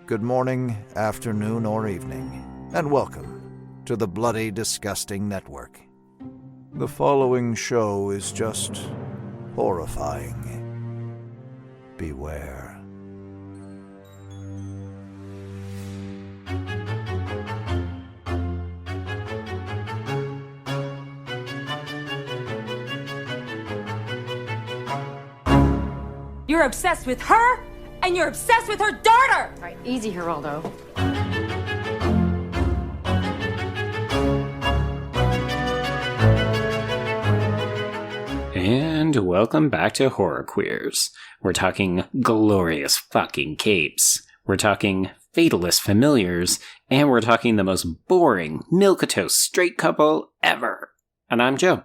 good morning, afternoon, or evening, and welcome to the Bloody Disgusting Network. The following show is just horrifying. Beware. You're obsessed with her, and you're obsessed with her daughter! All right, easy, Geraldo. And welcome back to Horror Queers. We're talking glorious fucking capes. We're talking fatalist familiars, and we're talking the most boring, milquetoast straight couple ever. And I'm Joe.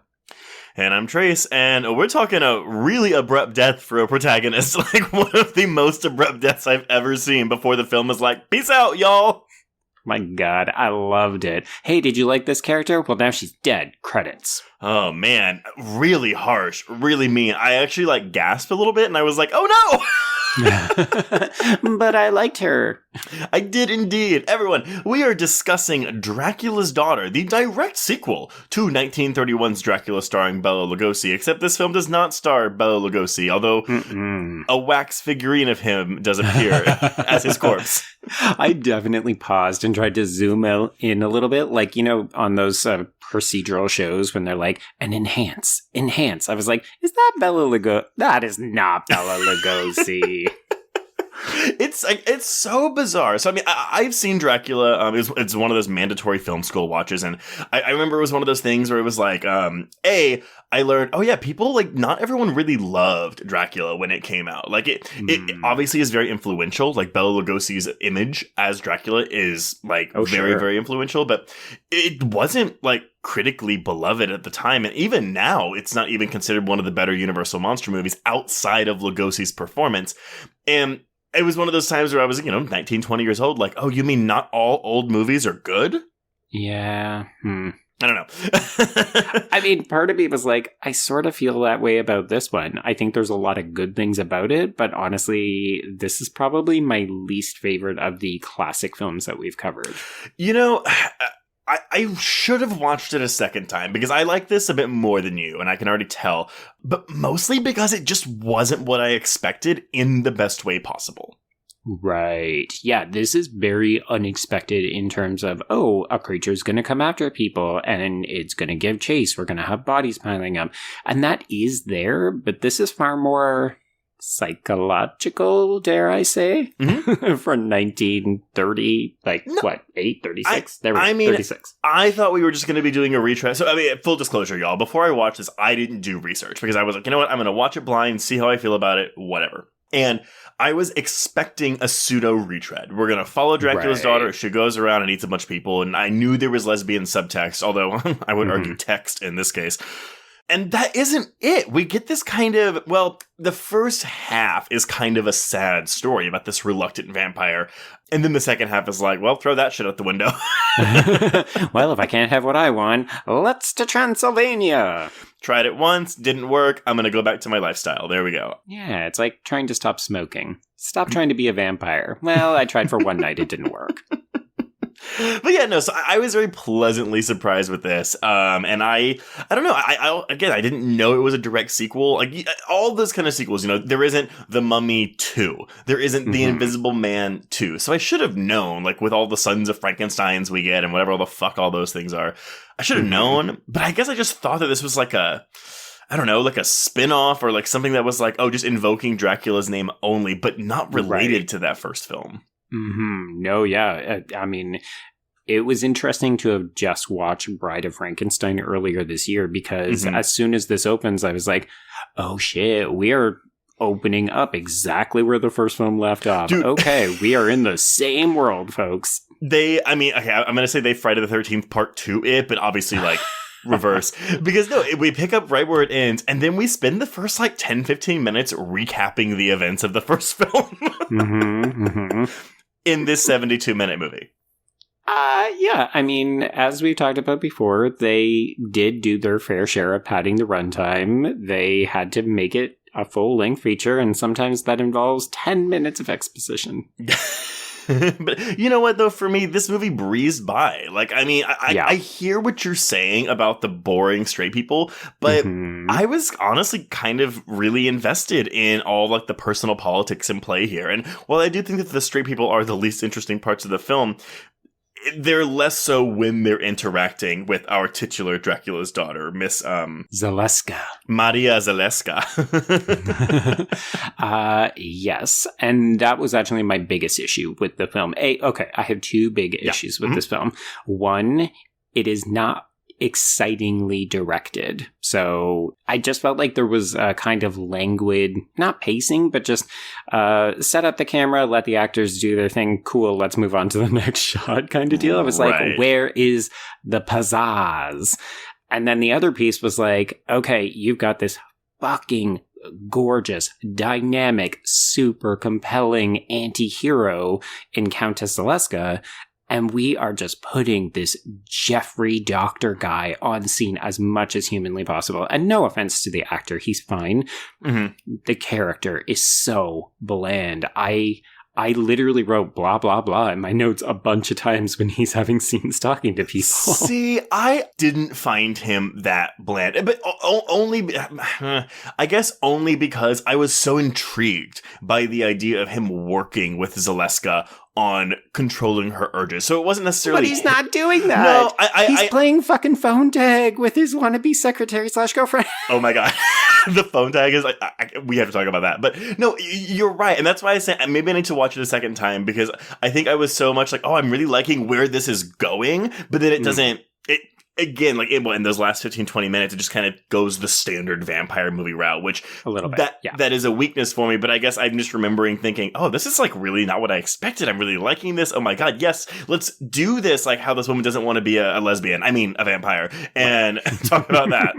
And I'm Trace, and we're talking a really abrupt death for a protagonist. Like, one of the most abrupt deaths I've ever seen before the film was like, peace out, y'all! My god, I loved it. Hey, did you like this character? Well, now she's dead. Credits. Oh, man. Really harsh. Really mean. I actually, gasped a little bit, and I was like, oh no! But I liked her. I did indeed. Everyone, we are discussing Dracula's Daughter, the direct sequel to 1931's Dracula starring Bela Lugosi, except this film does not star Bela Lugosi, although a wax figurine of him does appear as his corpse. I definitely paused and tried to zoom in a little bit, like, you know, on those procedural shows when they're like, and enhance. I was like, is that Bela Lugosi? That is not Bela Lugosi. It's so bizarre. So, I mean, I've seen Dracula. It's one of those mandatory film school watches. And I remember it was one of those things where it was like, I learned, oh yeah, people, not everyone really loved Dracula when it came out. It obviously is very influential. Like, Bela Lugosi's image as Dracula is, very, very influential. But it wasn't, critically beloved at the time. And even now, it's not even considered one of the better Universal monster movies outside of Lugosi's performance. And it was one of those times where I was, 19, 20 years old. Like, oh, you mean not all old movies are good? Yeah. I don't know. I mean, part of me was like, I sort of feel that way about this one. I think there's a lot of good things about it, but honestly, this is probably my least favorite of the classic films that we've covered. I should have watched it a second time because I like this a bit more than you, and I can already tell, but mostly because it just wasn't what I expected in the best way possible. Right. Yeah, this is very unexpected in terms of, a creature's going to come after people and it's going to give chase. We're going to have bodies piling up. And that is there, but this is far more psychological, dare I say, from 1930, 36? There we go, 36. I thought we were just going to be doing a retread. So, full disclosure, y'all, before I watched this, I didn't do research because I was like, you know what, I'm going to watch it blind, see how I feel about it, whatever. And I was expecting a pseudo retread. We're going to follow Dracula's daughter. She goes around and eats a bunch of people. And I knew there was lesbian subtext, although I would argue text in this case. And that isn't it. We get this kind of, the first half is kind of a sad story about this reluctant vampire. And then the second half is like, throw that shit out the window. Well, if I can't have what I want, let's to Transylvania. Tried it once, didn't work. I'm going to go back to my lifestyle. There we go. Yeah, it's like trying to stop smoking. Stop trying to be a vampire. Well, I tried for one night. It didn't work. But yeah, no, so I was very pleasantly surprised with this. And I don't know, I didn't know it was a direct sequel. Like, all those kind of sequels, there isn't The Mummy 2. There isn't The Invisible Man 2. So I should have known, with all the Sons of Frankensteins we get and whatever the fuck all those things are. I should have known, but I guess I just thought that this was a spin-off or something that was just invoking Dracula's name only, but not related to that first film. No, yeah. I mean, it was interesting to have just watched Bride of Frankenstein earlier this year because as soon as this opens, I was like, oh shit, we are opening up exactly where the first film left off. Dude. Okay, we are in the same world, folks. I'm going to say they Friday the 13th part 2 it, but obviously reverse. Because no, we pick up right where it ends, and then we spend the first 10-15 minutes recapping the events of the first film. In this 72-minute movie. Yeah, I mean, as we've talked about before, they did do their fair share of padding the runtime. They had to make it a full-length feature, and sometimes that involves 10 minutes of exposition. But you know what, though? For me, this movie breezed by. Like, I mean, I hear what you're saying about the boring straight people, but I was honestly kind of really invested in all, like, the personal politics in play here. And while I do think that the straight people are the least interesting parts of the film, they're less so when they're interacting with our titular Dracula's daughter, Miss Zaleska. Maria Zaleska. Yes, and that was actually my biggest issue with the film. I have two big issues with this film. One, it is not excitingly directed. So I just felt like there was a kind of languid, not pacing, but just set up the camera, let the actors do their thing. Cool, let's move on to the next shot kind of deal. I was like, where is the pizzazz? And then the other piece was like, okay, you've got this fucking gorgeous, dynamic, super compelling anti-hero in Countess Zaleska, and we are just putting this Jeffrey Doctor guy on scene as much as humanly possible. And no offense to the actor, he's fine. The character is so bland. I literally wrote blah, blah, blah in my notes a bunch of times when he's having scenes talking to people. See, I didn't find him that bland, but I guess only because I was so intrigued by the idea of him working with Zaleska on controlling her urges. So it wasn't necessarily... But he's not doing that. No, he's playing fucking phone tag with his wannabe secretary/girlfriend. Oh my God. The phone tag is like... we have to talk about that. But no, you're right. And that's why I said maybe I need to watch it a second time, because I think I was so much like, oh, I'm really liking where this is going. But then it doesn't... Again, like in those last 15, 20 minutes, it just kind of goes the standard vampire movie route, which a little bit, that is a weakness for me. But I guess I'm just remembering thinking, oh, this is like really not what I expected. I'm really liking this. Oh my God, yes, let's do this. Like how this woman doesn't want to be a lesbian. I mean, a vampire, and talk about that.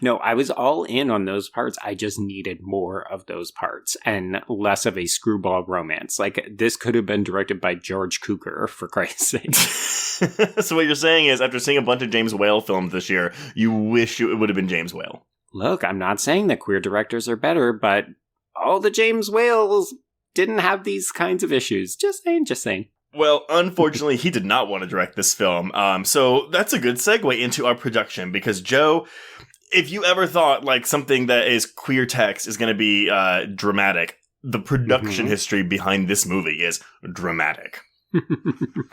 No, I was all in on those parts. I just needed more of those parts and less of a screwball romance. Like, this could have been directed by George Cukor, for Christ's sake. So what you're saying is, after seeing a bunch of James Whale films this year, you wish it would have been James Whale. Look, I'm not saying that queer directors are better, but all the James Whales didn't have these kinds of issues. Just saying. Well, unfortunately, he did not want to direct this film. So that's a good segue into our production, because Joe, if you ever thought like something that is queer text is going to be dramatic, the production history behind this movie is dramatic.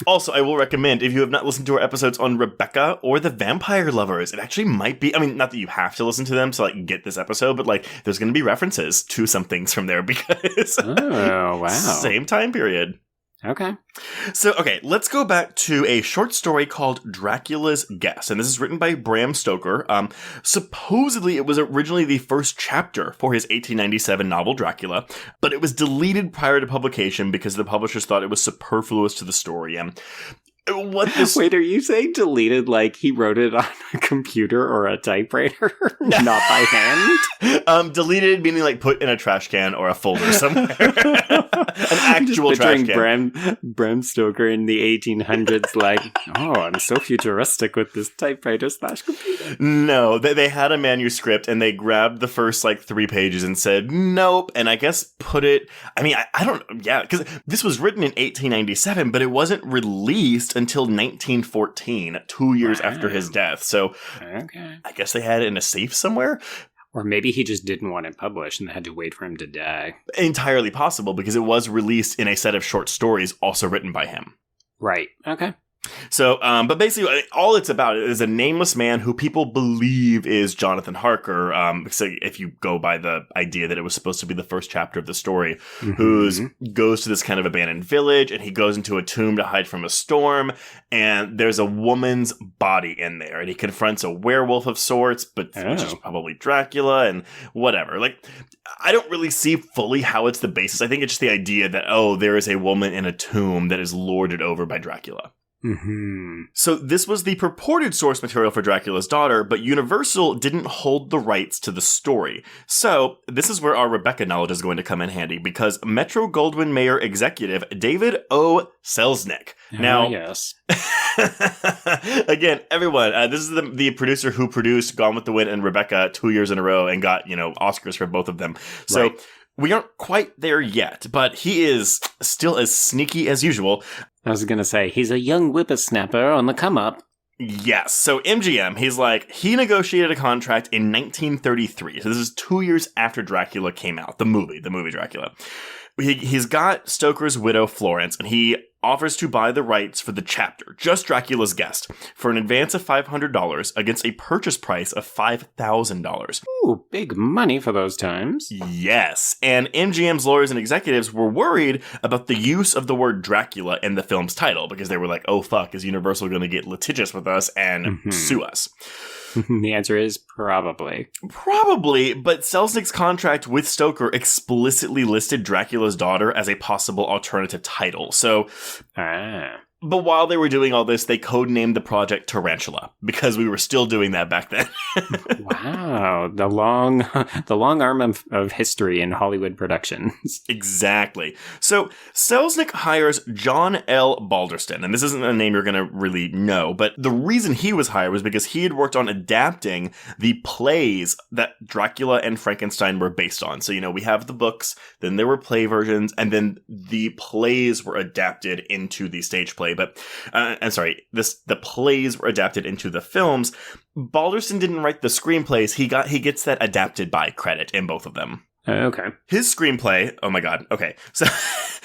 Also, I will recommend, if you have not listened to our episodes on Rebecca or the Vampire Lovers, it actually might be, I mean, not that you have to listen to them to like get this episode, but like there's going to be references to some things from there because oh, wow. Same time period. Okay. So, okay, let's go back to a short story called Dracula's Guess. And this is written by Bram Stoker. Supposedly, it was originally the first chapter for his 1897 novel Dracula, but it was deleted prior to publication because the publishers thought it was superfluous to the story. And what this... Wait, are you saying deleted like he wrote it on a computer or a typewriter? Not by hand? Deleted meaning like put in a trash can or a folder somewhere. An actual trash can. Bram Stoker in the 1800s like, oh, I'm so futuristic with this typewriter/computer. No, they had a manuscript and they grabbed the first like 3 pages and said, nope. And I guess put it, I mean, I don't, yeah, because this was written in 1897, but it wasn't released until 1914, 2 years after his death. So okay. I guess they had it in a safe somewhere. Or maybe he just didn't want it published and they had to wait for him to die. Entirely possible, because it was released in a set of short stories also written by him. Right. Okay. So, but basically, all it's about is a nameless man who people believe is Jonathan Harker. So if you go by the idea that it was supposed to be the first chapter of the story, who goes to this kind of abandoned village, and he goes into a tomb to hide from a storm, and there's a woman's body in there, and he confronts a werewolf of sorts, but which is probably Dracula and whatever. Like, I don't really see fully how it's the basis. I think it's just the idea that, oh, there is a woman in a tomb that is lorded over by Dracula. So this was the purported source material for Dracula's Daughter, but Universal didn't hold the rights to the story. So this is where our Rebecca knowledge is going to come in handy, because Metro-Goldwyn-Mayer executive David O. Selznick. Now, yes. Again, everyone, this is the producer who produced Gone with the Wind and Rebecca 2 years in a row and got, Oscars for both of them. So. Right. We aren't quite there yet, but he is still as sneaky as usual. I was going to say, he's a young whippersnapper on the come-up. Yes. So MGM, he negotiated a contract in 1933. So this is 2 years after Dracula came out, the movie Dracula. He's got Stoker's widow, Florence, and he offers to buy the rights for the chapter, just Dracula's Guest, for an advance of $500 against a purchase price of $5,000. Ooh, big money for those times. Yes, and MGM's lawyers and executives were worried about the use of the word Dracula in the film's title, because they were like, oh fuck, is Universal going to get litigious with us and sue us? The answer is probably. Probably, but Selznick's contract with Stoker explicitly listed Dracula's Daughter as a possible alternative title. So, but while they were doing all this, they codenamed the project Tarantula, because we were still doing that back then. Wow, the long arm of history in Hollywood productions. Exactly. So Selznick hires John L. Balderston, and this isn't a name you're going to really know, but the reason he was hired was because he had worked on adapting the plays that Dracula and Frankenstein were based on. So, we have the books, then there were play versions, and then the plays were adapted into the stage play. But the plays were adapted into the films. Balderston didn't write the screenplays. He gets that adapted by credit in both of them. Okay. His screenplay, oh my god, okay. So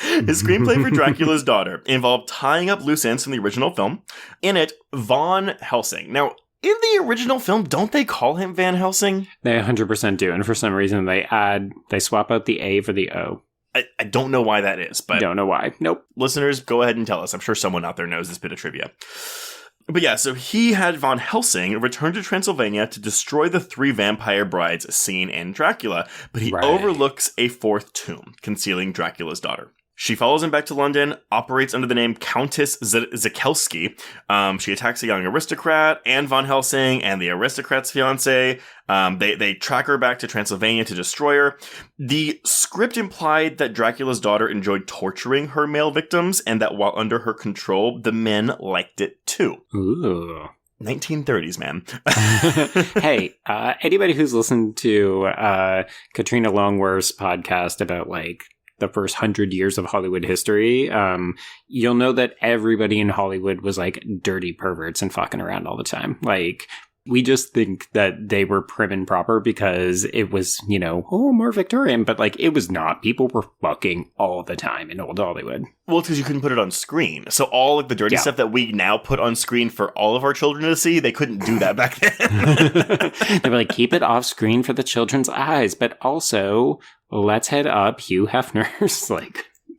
his screenplay for Dracula's Daughter involved tying up loose ends from the original film. In it, Von Helsing. Now, in the original film, don't they call him Van Helsing? They 100% do, and for some reason they swap out the A for the O. I don't know why that is, but... Don't know why. Nope. Listeners, go ahead and tell us. I'm sure someone out there knows this bit of trivia. But yeah, so he had Von Helsing return to Transylvania to destroy the 3 vampire brides seen in Dracula, but he overlooks a 4th tomb, concealing Dracula's daughter. She follows him back to London, operates under the name Countess Zakelski. She attacks a young aristocrat, and Von Helsing, and the aristocrat's fiancé. They track her back to Transylvania to destroy her. The script implied that Dracula's daughter enjoyed torturing her male victims, and that while under her control, the men liked it too. Ooh. 1930s, man. Hey, anybody who's listened to Katrina Longworth's podcast about, the first 100 years of Hollywood history, you'll know that everybody in Hollywood was dirty perverts and fucking around all the time. We just think that they were prim and proper because it was, more Victorian, but it was not. People were fucking all the time in old Hollywood. Well, because you couldn't put it on screen. So all the dirty stuff that we now put on screen for all of our children to see, they couldn't do that back then. They were keep it off screen for the children's eyes, but also let's head up Hugh Hefner's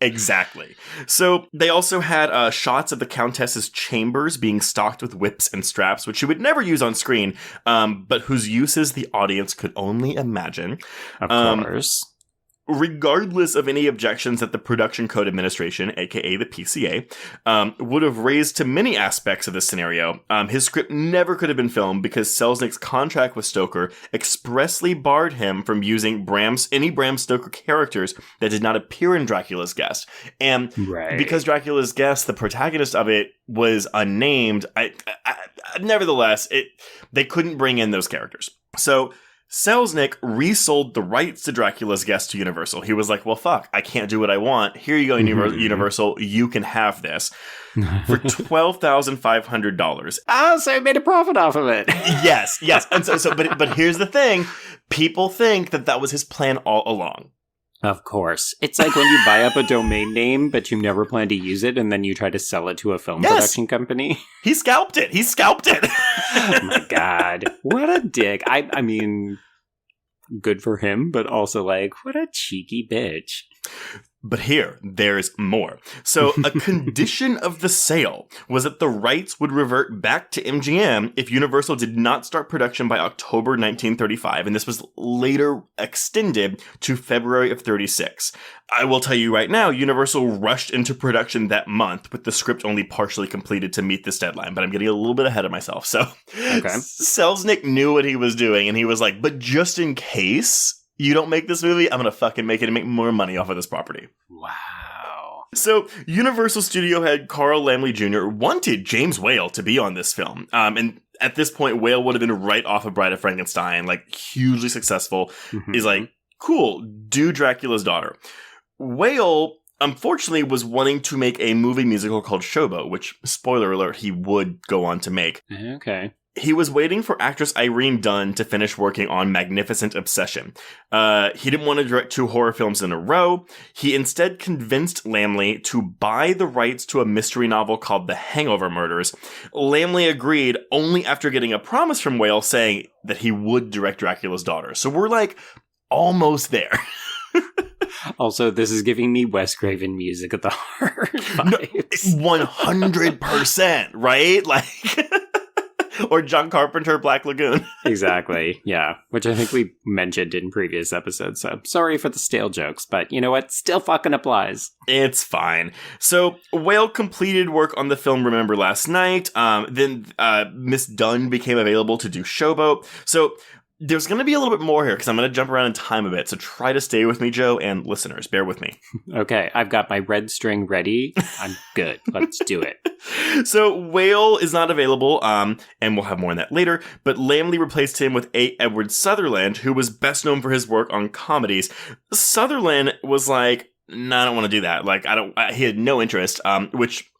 Exactly. So they also had shots of the Countess's chambers being stocked with whips and straps, which she would never use on screen, but whose uses the audience could only imagine. Of course. Regardless of any objections that the Production Code Administration, aka the PCA, would have raised to many aspects of this scenario, his script never could have been filmed because Selznick's contract with Stoker expressly barred him from using any Bram Stoker characters that did not appear in Dracula's Guest. And because Dracula's Guest, the protagonist of it, was unnamed, nevertheless, they couldn't bring in those characters. So Selznick resold the rights to Dracula's Guest to Universal. He was like, well, fuck, I can't do what I want. Here you go, Universal, you can have this. For $12,500. So he made a profit off of it. Yes. And but here's the thing. People think that was his plan all along. Of course. It's like when you buy up a domain name, but you never plan to use it, and then you try to sell it to a film production company. He scalped it. Oh my god. What a dick. I mean, good for him, but also what a cheeky bitch. But there's more. So a condition of the sale was that the rights would revert back to MGM if Universal did not start production by October 1935, and this was later extended to February of 36. I will tell you right now, Universal rushed into production that month, with the script only partially completed to meet this deadline, but I'm getting a little bit ahead of myself. So Selznick knew what he was doing, and he was like, but just in case you don't make this movie, I'm going to fucking make it and make more money off of this property. Wow. So, Universal Studio head Carl Laemmle Jr. wanted James Whale to be on this film. And at this point, Whale would have been right off of Bride of Frankenstein, hugely successful. Is cool, do Dracula's daughter. Whale, unfortunately, was wanting to make a movie musical called Showboat, which, spoiler alert, he would go on to make. Okay. He was waiting for actress Irene Dunne to finish working on Magnificent Obsession. He didn't want to direct 2 horror films in a row. He instead convinced Lamley to buy the rights to a mystery novel called The Hangover Murders. Lamley agreed only after getting a promise from Whale saying that he would direct Dracula's daughter. So we're like almost there. Also, this is giving me Wes Craven Music at the Heart vibes. 100%, right? Like... Or John Carpenter, Black Lagoon. Exactly, yeah. Which I think we mentioned in previous episodes, so sorry for the stale jokes, but you know what? Still fucking applies. It's fine. So, Whale completed work on the film Remember Last Night. Then Miss Dunn became available to do Showboat. So, there's going to be a little bit more here because I'm going to jump around in time a bit. So try to stay with me, Joe, and listeners, bear with me. Okay, I've got my red string ready. I'm good. Let's do it. So Whale is not available, and we'll have more on that later. But Lamley replaced him with A. Edward Sutherland, who was best known for his work on comedies. Sutherland was like, "No, I don't want to do that. Like, he had no interest." Which,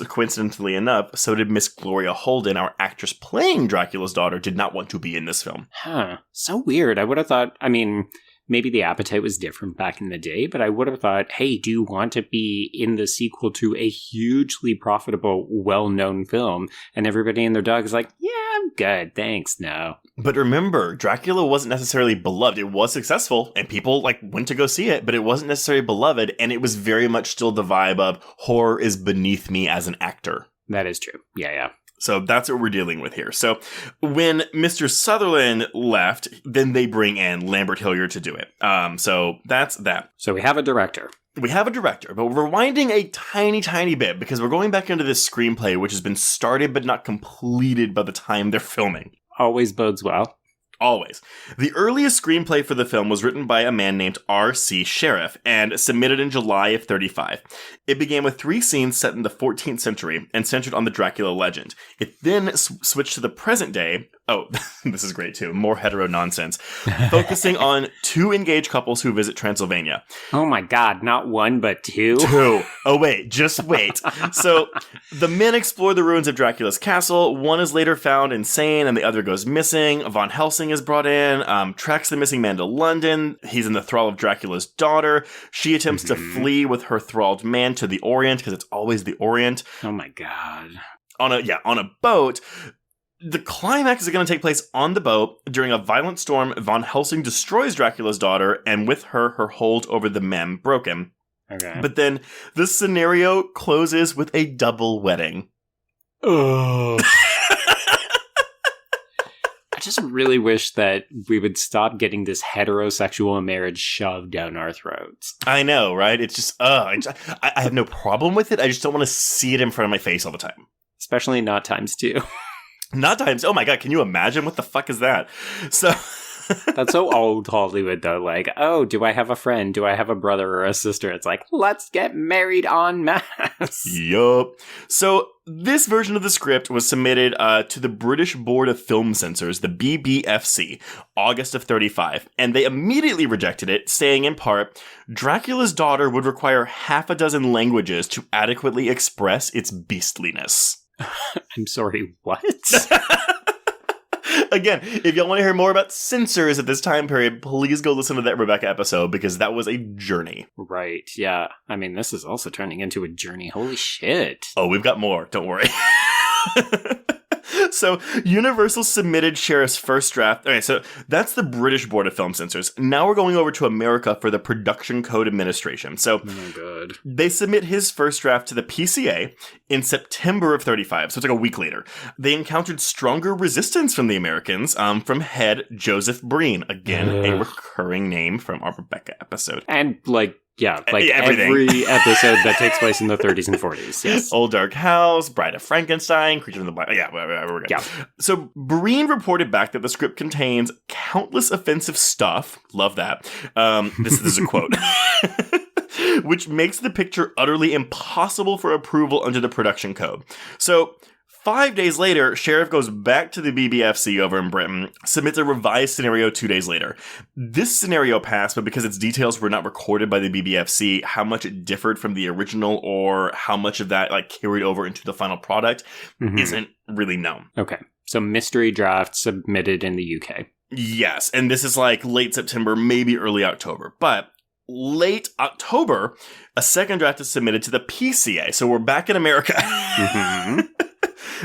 coincidentally enough, so did Miss Gloria Holden, our actress playing Dracula's daughter, did not want to be in this film. Huh. So weird. I would have thought, I mean, maybe the appetite was different back in the day, but I would have thought, hey, do you want to be in the sequel to a hugely profitable, well-known film? And everybody and their dog is like, yeah, I'm good. Thanks. No. But remember, Dracula wasn't necessarily beloved. It was successful, and people went to go see it, but it wasn't necessarily beloved, and it was very much still the vibe of horror is beneath me as an actor. That is true. Yeah. So that's what we're dealing with here. So when Mr. Sutherland left, then they bring in Lambert Hillyer to do it. So that's that. So we have a director. We have a director, but we're rewinding a tiny, tiny bit because we're going back into this screenplay, which has been started but not completed by the time they're filming. Always bodes well. Always. The earliest screenplay for the film was written by a man named R.C. Sheriff and submitted in July of 1935. It began with 3 scenes set in the 14th century and centered on the Dracula legend. It then switched to the present day. Oh, this is great too. More hetero nonsense. Focusing on 2 engaged couples who visit Transylvania. Oh my God, not 1, but 2? 2. Oh wait, just wait. So, the men explore the ruins of Dracula's castle. One is later found insane and the other goes missing. Von Helsing is brought in, tracks the missing man to London. He's in the thrall of Dracula's daughter. She attempts to flee with her thralled man to the Orient, because it's always the Orient. Oh my God. On a boat. The climax is going to take place on the boat. During a violent storm, Von Helsing destroys Dracula's daughter, and with her hold over the mem broken. Okay. But then the scenario closes with a double wedding. Oh. I just really wish that we would stop getting this heterosexual marriage shoved down our throats. I know, right? It's just, I have no problem with it. I just don't want to see it in front of my face all the time. Especially not times 2. Not times. Oh my God, can you imagine? What the fuck is that? So that's so old Hollywood, though. Like, oh, do I have a friend? Do I have a brother or a sister? It's like, let's get married en masse. Yup. So this version of the script was submitted to the British Board of Film Censors, the BBFC, August of 1935, and they immediately rejected it, saying in part, Dracula's daughter would require 6 languages to adequately express its beastliness. I'm sorry, what? Again, if y'all want to hear more about censors at this time period, please go listen to that Rebecca episode, because that was a journey. Right, yeah. I mean, this is also turning into a journey. Holy shit. Oh, we've got more. Don't worry. So, Universal submitted Sheriff's first draft. Okay, so that's the British Board of Film Censors. Now we're going over to America for the Production Code Administration. So, oh my God. They submit his first draft to the PCA in September of 1935. So it's like a week later. They encountered stronger resistance from the Americans, from head Joseph Breen. Again, a recurring name from our Rebecca episode. And every episode that takes place in the 30s and 40s. Yes. Old Dark House, Bride of Frankenstein, Creature from the Black. Yeah, we're good. Yeah. So Breen reported back that the script contains countless offensive stuff. Love that. This is a quote. Which makes the picture utterly impossible for approval under the production code. So 5 days later, Sheriff goes back to the BBFC over in Britain, submits a revised scenario 2 days later. This scenario passed, but because its details were not recorded by the BBFC, how much it differed from the original or how much of that carried over into the final product isn't really known. Okay. So mystery draft submitted in the UK. Yes, and this is late September, maybe early October. But late October, a second draft is submitted to the PCA. So we're back in America.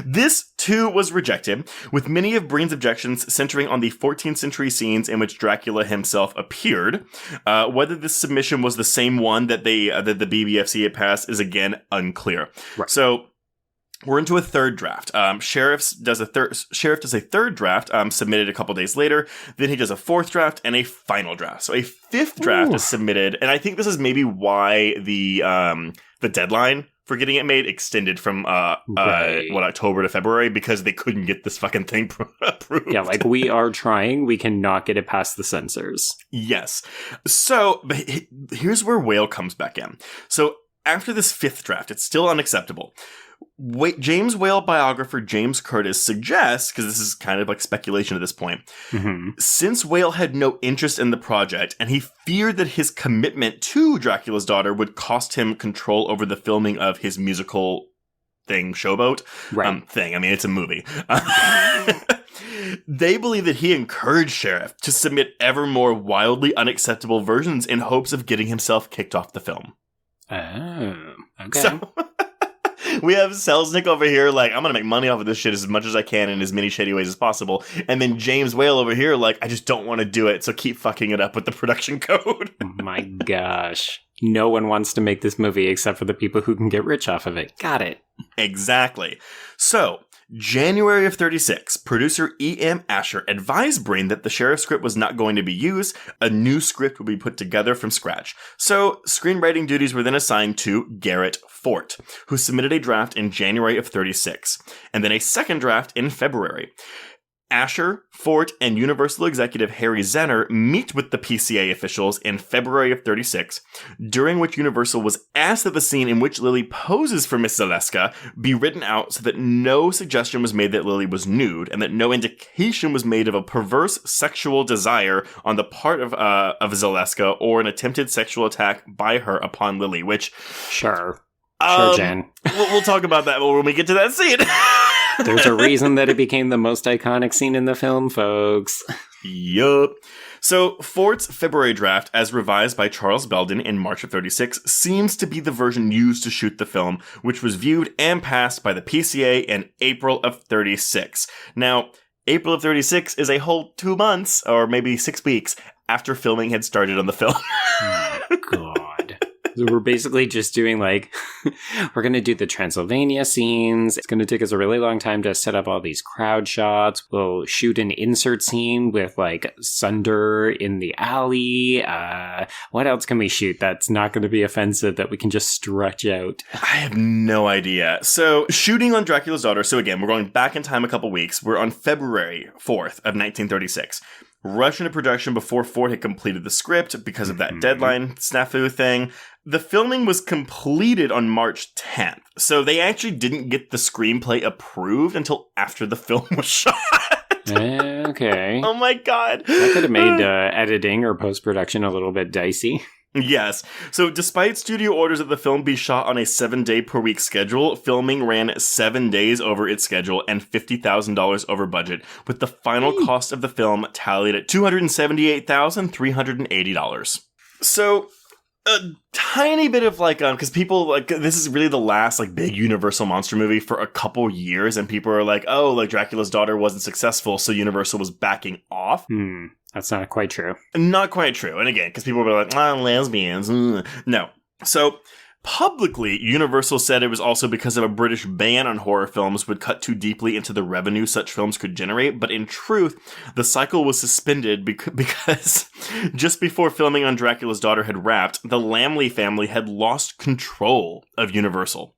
This, too, was rejected, with many of Breen's objections centering on the 14th century scenes in which Dracula himself appeared. Whether this submission was the same one that the BBFC had passed is, again, unclear. Right. So we're into a third draft. Sheriff does a third draft, submitted a couple days later. Then he does a fourth draft and a final draft. So a fifth draft is submitted, and I think this is maybe why the deadline for getting it made extended from October to February, because they couldn't get this fucking thing approved. Yeah, we are trying, we cannot get it past the censors. Yes. So but here's where Whale comes back in. So after this fifth draft, it's still unacceptable. James Whale biographer James Curtis suggests, because this is kind of speculation at this point, since Whale had no interest in the project and he feared that his commitment to Dracula's daughter would cost him control over the filming of his musical thing, Showboat thing. I mean, it's a movie. They believe that he encouraged Sheriff to submit ever more wildly unacceptable versions in hopes of getting himself kicked off the film. Oh, okay. So we have Selznick over here I'm going to make money off of this shit as much as I can in as many shady ways as possible. And then James Whale over here I just don't want to do it, so keep fucking it up with the production code. My gosh. No one wants to make this movie except for the people who can get rich off of it. Got it. Exactly. So, January of 36, producer E.M. Asher advised Breen that the Sheriff script was not going to be used. A new script would be put together from scratch. So, screenwriting duties were then assigned to Garrett Fort, who submitted a draft in January of 36, and then a second draft in February. Asher, Fort, and Universal executive Harry Zenner meet with the PCA officials in February of 36, during which Universal was asked that the scene in which Lily poses for Miss Zaleska be written out so that no suggestion was made that Lily was nude, and that no indication was made of a perverse sexual desire on the part of Zaleska or an attempted sexual attack by her upon Lily, which... Sure, Jen. We'll talk about that when we get to that scene. There's a reason that it became the most iconic scene in the film, folks. Yup. So, Fort's February draft, as revised by Charles Belden in March of 36, seems to be the version used to shoot the film, which was viewed and passed by the PCA in April of 36. Now, April of 36 is a whole 2 months, or maybe 6 weeks, after filming had started on the film. Oh, God. So we're basically just doing we're going to do the Transylvania scenes. It's going to take us a really long time to set up all these crowd shots. We'll shoot an insert scene with Sunder in the alley. What else can we shoot that's not going to be offensive that we can just stretch out? I have no idea. So shooting on Dracula's daughter. So again, we're going back in time a couple weeks. We're on February 4th of 1936. Rushed into production before Ford had completed the script because of that deadline snafu thing. The filming was completed on March 10th, so they actually didn't get the screenplay approved until after the film was shot. Okay. Oh my God. That could have made editing or post-production a little bit dicey. Yes. So despite studio orders that the film be shot on a 7-day per week schedule, filming ran 7 days over its schedule and $50,000 over budget, with the final cost of the film tallied at $278,380. So a tiny bit of because people this is really the last big Universal monster movie for a couple years, and people are Dracula's daughter wasn't successful, so Universal was backing off. That's not quite true. Not quite true. And again, because people were lesbians. No. So, publicly, Universal said it was also because of a British ban on horror films would cut too deeply into the revenue such films could generate. But in truth, the cycle was suspended because just before filming on Dracula's daughter had wrapped, the Lamley family had lost control of Universal.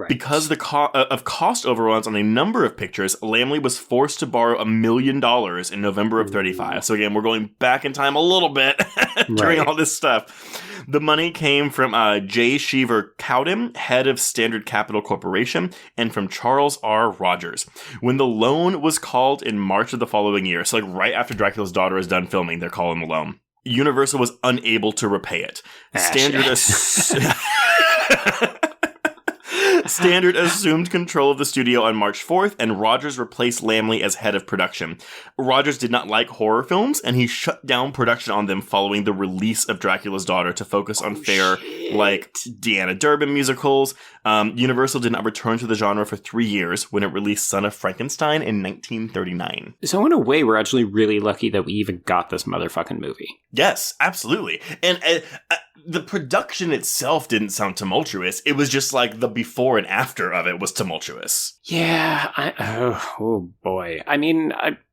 Right. Because of cost overruns on a number of pictures, Laemmle was forced to borrow $1 million in November of 35. So again, we're going back in time a little bit during all this stuff. The money came from J. Cheever Cowden, head of Standard Capital Corporation, and from Charles R. Rogers. When the loan was called in March of the following year, so like right after Dracula's Daughter is done filming, they're calling the loan. Universal was unable to repay it. Standard assumed control of the studio on March 4th, and Rogers replaced Laemmle as head of production. Rogers did not like horror films, and he shut down production on them following the release of Dracula's Daughter to focus on fare like Deanna Durbin musicals. Universal did not return to the genre for 3 years when it released Son of Frankenstein in 1939. So in a way, we're actually really lucky that we even got this motherfucking movie. Yes, absolutely. And the production itself didn't sound tumultuous. It was just like the before and after of it was tumultuous. Yeah. Oh boy. I mean,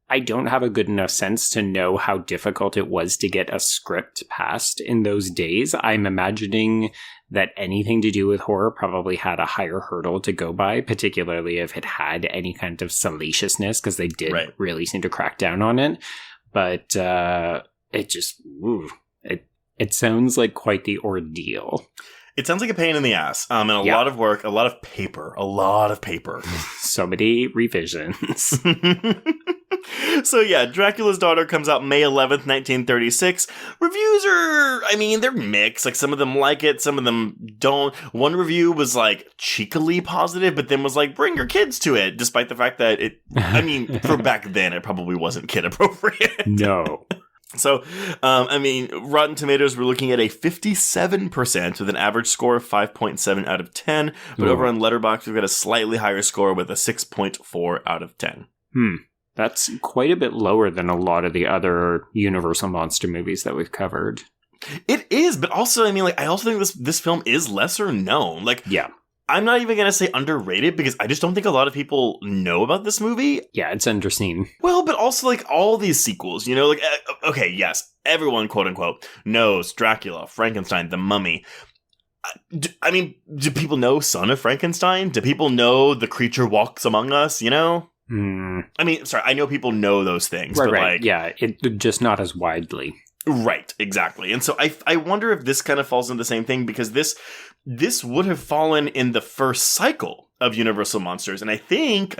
I don't have a good enough sense to know how difficult it was to get a script passed in those days. I'm imagining that anything to do with horror probably had a higher hurdle to go by, particularly if it had any kind of salaciousness, because they did really seem to crack down on it. But it just... It sounds like quite the ordeal. It sounds like a pain in the ass. And a lot of work, a lot of paper. So many revisions. So yeah, Dracula's Daughter comes out May 11th, 1936. Reviews they're mixed. Like, some of them like it, some of them don't. One review was like cheekily positive, but then was like, bring your kids to it, despite the fact that for back then, it probably wasn't kid appropriate. No. So, Rotten Tomatoes, we're looking at a 57% with an average score of 5.7 out of 10. But over on Letterboxd, we've got a slightly higher score with a 6.4 out of 10. That's quite a bit lower than a lot of the other Universal monster movies that we've covered. It is, but also, I also think this film is lesser known. Yeah. I'm not even going to say underrated, because I just don't think a lot of people know about this movie. Yeah, it's underseen. Well, but also, all these sequels, okay, yes, everyone, quote-unquote, knows Dracula, Frankenstein, The Mummy. Do people know Son of Frankenstein? Do people know The Creature Walks Among Us, Sorry, I know people know those things. Right. Yeah, it just not as widely. Right, exactly. And so I wonder if this kind of falls into the same thing, because this would have fallen in the first cycle of Universal Monsters. And I think,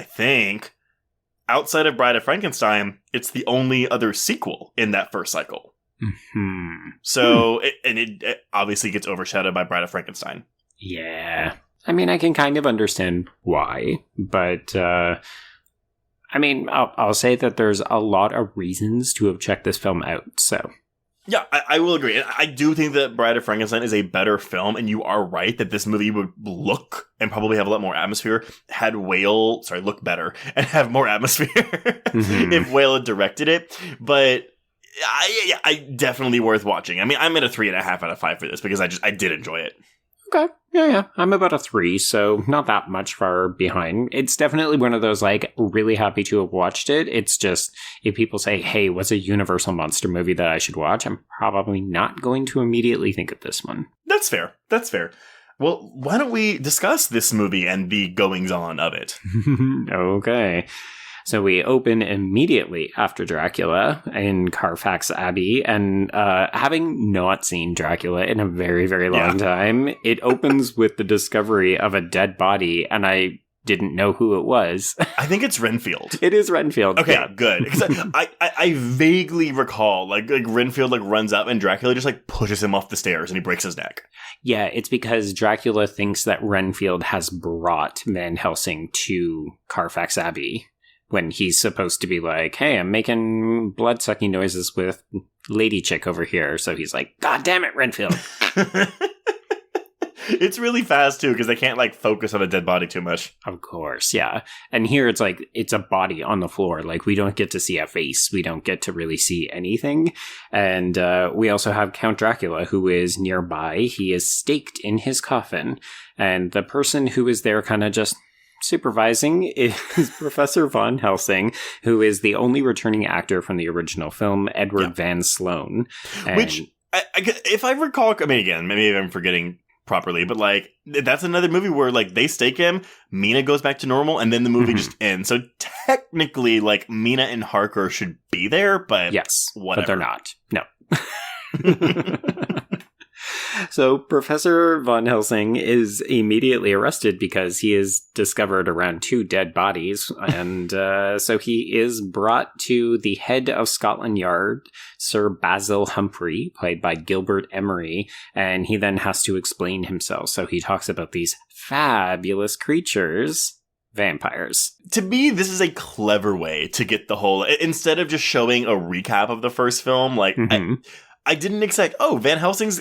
outside of Bride of Frankenstein, it's the only other sequel in that first cycle. Mm-hmm. So, it obviously gets overshadowed by Bride of Frankenstein. Yeah. I can kind of understand why, but, I'll say that there's a lot of reasons to have checked this film out, so... Yeah, I will agree. I do think that Bride of Frankenstein is a better film, and you are right that this movie would look and probably have a lot more atmosphere had look better and have more atmosphere if Whale had directed it. But I definitely worth watching. I'm at a 3.5 out of 5 for this, because I did enjoy it. Okay. Yeah. I'm about a 3, so not that much far behind. It's definitely one of those, really happy to have watched it. It's just, if people say, hey, what's a Universal monster movie that I should watch? I'm probably not going to immediately think of this one. That's fair. Well, why don't we discuss this movie and the goings-on of it? Okay. So we open immediately after Dracula in Carfax Abbey, and having not seen Dracula in a very, very long time, it opens with the discovery of a dead body, and I didn't know who it was. I think it's Renfield. It is Renfield. Okay, yeah. Good. Because I vaguely recall, Renfield, runs up and Dracula just, pushes him off the stairs and he breaks his neck. Yeah, it's because Dracula thinks that Renfield has brought Van Helsing to Carfax Abbey, when he's supposed to be like, hey, I'm making blood-sucking noises with Lady Chick over here. So he's like, God damn it, Renfield. It's really fast, too, because they can't, focus on a dead body too much. Of course, yeah. And here it's it's a body on the floor. We don't get to see a face. We don't get to really see anything. And we also have Count Dracula, who is nearby. He is staked in his coffin. And the person who is there kind of just... supervising is Professor Van Helsing, who is the only returning actor from the original film, Edward Van Sloan. Which, if I recall, again, maybe I'm forgetting properly, but like that's another movie where like they stake him, Mina goes back to normal, and then the movie just ends. So technically, like Mina and Harker should be there, but yes, whatever. But they're not. No. So Professor Von Helsing is immediately arrested because he is discovered around 2 dead bodies. And so he is brought to the head of Scotland Yard, Sir Basil Humphrey, played by Gilbert Emery. And he then has to explain himself. So he talks about these fabulous creatures, vampires. To me, this is a clever way to get the whole... Instead of just showing a recap of the first film, like... I didn't expect, Von Helsing is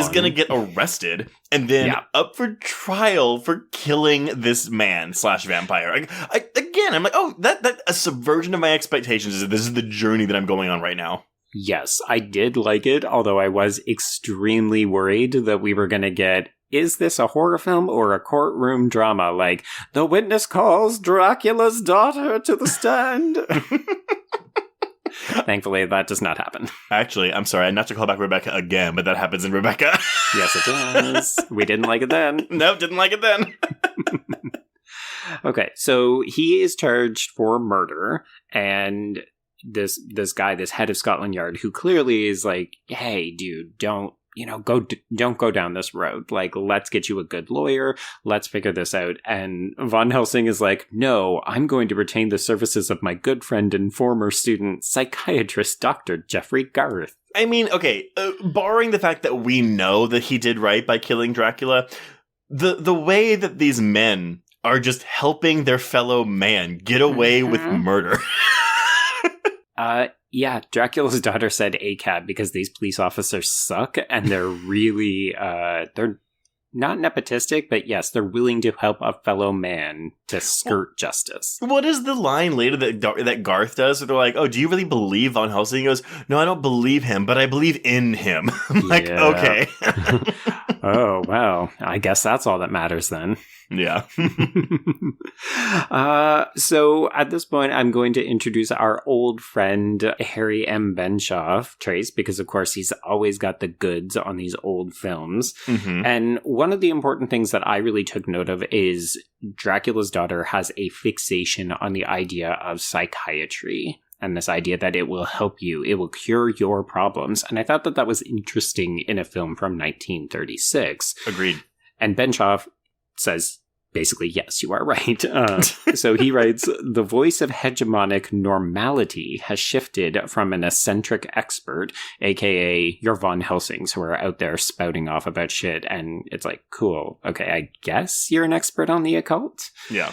going to get arrested and then up for trial for killing this man / vampire. I'm like, that a subversion of my expectations is that this is the journey that I'm going on right now. Yes, I did like it, although I was extremely worried that we were going to get, is this a horror film or a courtroom drama? Like, the witness calls Dracula's daughter to the stand. Thankfully, that does not happen. Actually, I'm sorry, not to call back Rebecca again, but that happens in Rebecca. Yes, it does. We didn't like it then. No, didn't like it then. Okay, so he is charged for murder, and this guy, this head of Scotland Yard, who clearly is like, hey, dude, don't go down this road. Like, let's get you a good lawyer. Let's figure this out. And Von Helsing is like, no, I'm going to retain the services of my good friend and former student, psychiatrist Dr. Jeffrey Garth. I mean, okay, barring the fact that we know that he did right by killing Dracula, the way that these men are just helping their fellow man get away with murder. Yeah, Dracula's daughter said ACAB because these police officers suck, and they're really, they're not nepotistic, but yes, they're willing to help a fellow man to skirt justice. What is the line later that Garth does? Where they're like, do you really believe Von Helsing? He goes, no, I don't believe him, but I believe in him. I'm like, okay. Oh, well, I guess that's all that matters then. Yeah. So at this point, I'm going to introduce our old friend, Harry M. Benshoff, Trace, because of course he's always got the goods on these old films. And one of the important things that I really took note of is Dracula's daughter has a fixation on the idea of psychiatry. And this idea that it will help you, it will cure your problems. And I thought that that was interesting in a film from 1936. Agreed. And Benshoff says, basically, yes, you are right. So he writes, the voice of hegemonic normality has shifted from an eccentric expert, aka your Von Helsings, who are out there spouting off about shit. And it's like, cool. Okay, I guess you're an expert on the occult? Yeah.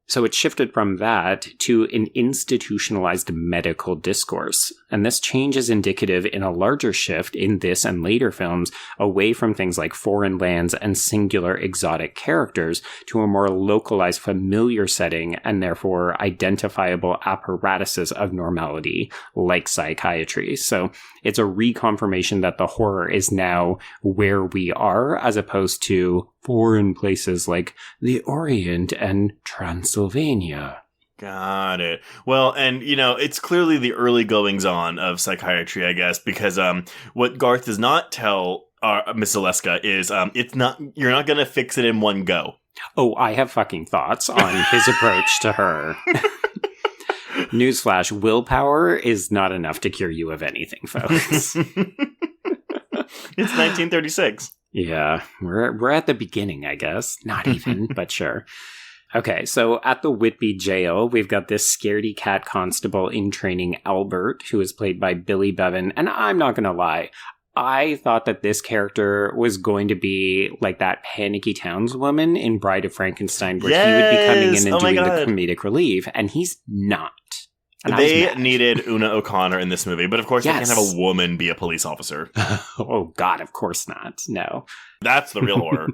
So it shifted from that to an institutionalized medical discourse. And this change is indicative in a larger shift in this and later films away from things like foreign lands and singular exotic characters to a more localized familiar setting and therefore identifiable apparatuses of normality like psychiatry. So it's a reconfirmation that the horror is now where we are as opposed to foreign places like the Orient and Transylvania. Got it. Well, and, it's clearly the early goings-on of psychiatry, I guess, because what Garth does not tell Miss Zaleska is you're not going to fix it in one go. Oh, I have fucking thoughts on his approach to her. Newsflash, willpower is not enough to cure you of anything, folks. It's 1936. Yeah, we're at the beginning, I guess. Not even, but sure. Okay, so at the Whitby jail, we've got this scaredy cat constable in training, Albert, who is played by Billy Bevan. And I'm not going to lie, I thought that this character was going to be like that panicky townswoman in Bride of Frankenstein, where he would be coming in and doing the comedic relief, and he's not. And they needed Una O'Connor in this movie, but of course they can't have a woman be a police officer. Oh, God, of course not. No. That's the real horror.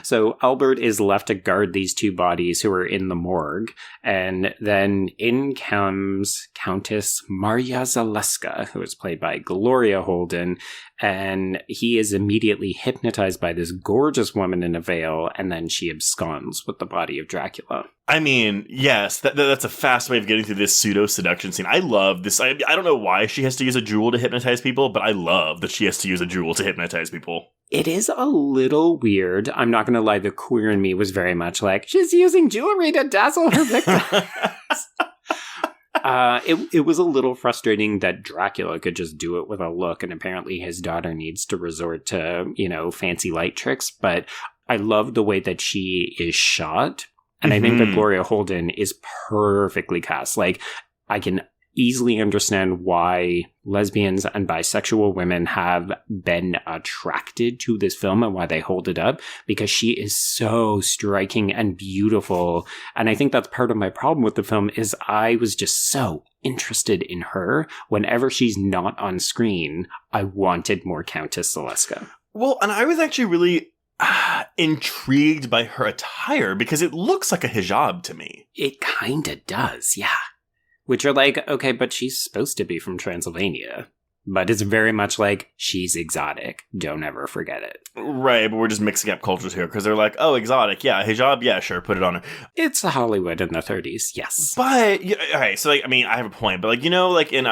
So Albert is left to guard these 2 bodies who are in the morgue, and then in comes Countess Marya Zaleska, who is played by Gloria Holden, and he is immediately hypnotized by this gorgeous woman in a veil, and then she absconds with the body of Dracula. I mean, yes, that's a fast way of getting through this pseudo-seduction scene. I love this. I don't know why she has to use a jewel to hypnotize people, but I love that she has to use a jewel to hypnotize people. It is a little weird. I'm not going to lie, the queer in me was very much like, she's using jewelry to dazzle her victims. It was a little frustrating that Dracula could just do it with a look, and apparently his daughter needs to resort to, fancy light tricks. But I love the way that she is shot, and I think that Gloria Holden is perfectly cast. Like, I can easily understand why lesbians and bisexual women have been attracted to this film and why they hold it up, because she is so striking and beautiful. And I think that's part of my problem with the film is I was just so interested in her. Whenever she's not on screen, I wanted more Countess Zaleska. Well, and I was actually really intrigued by her attire because it looks like a hijab to me. It kind of does, yeah. Which are like, okay, but she's supposed to be from Transylvania. But it's very much like, she's exotic. Don't ever forget it. Right, but we're just mixing up cultures here because they're like, oh, exotic, yeah, hijab, yeah, sure, put it on her. It's Hollywood in the 30s, yes. But, all right, so, like, I mean, I have a point, but, like, like in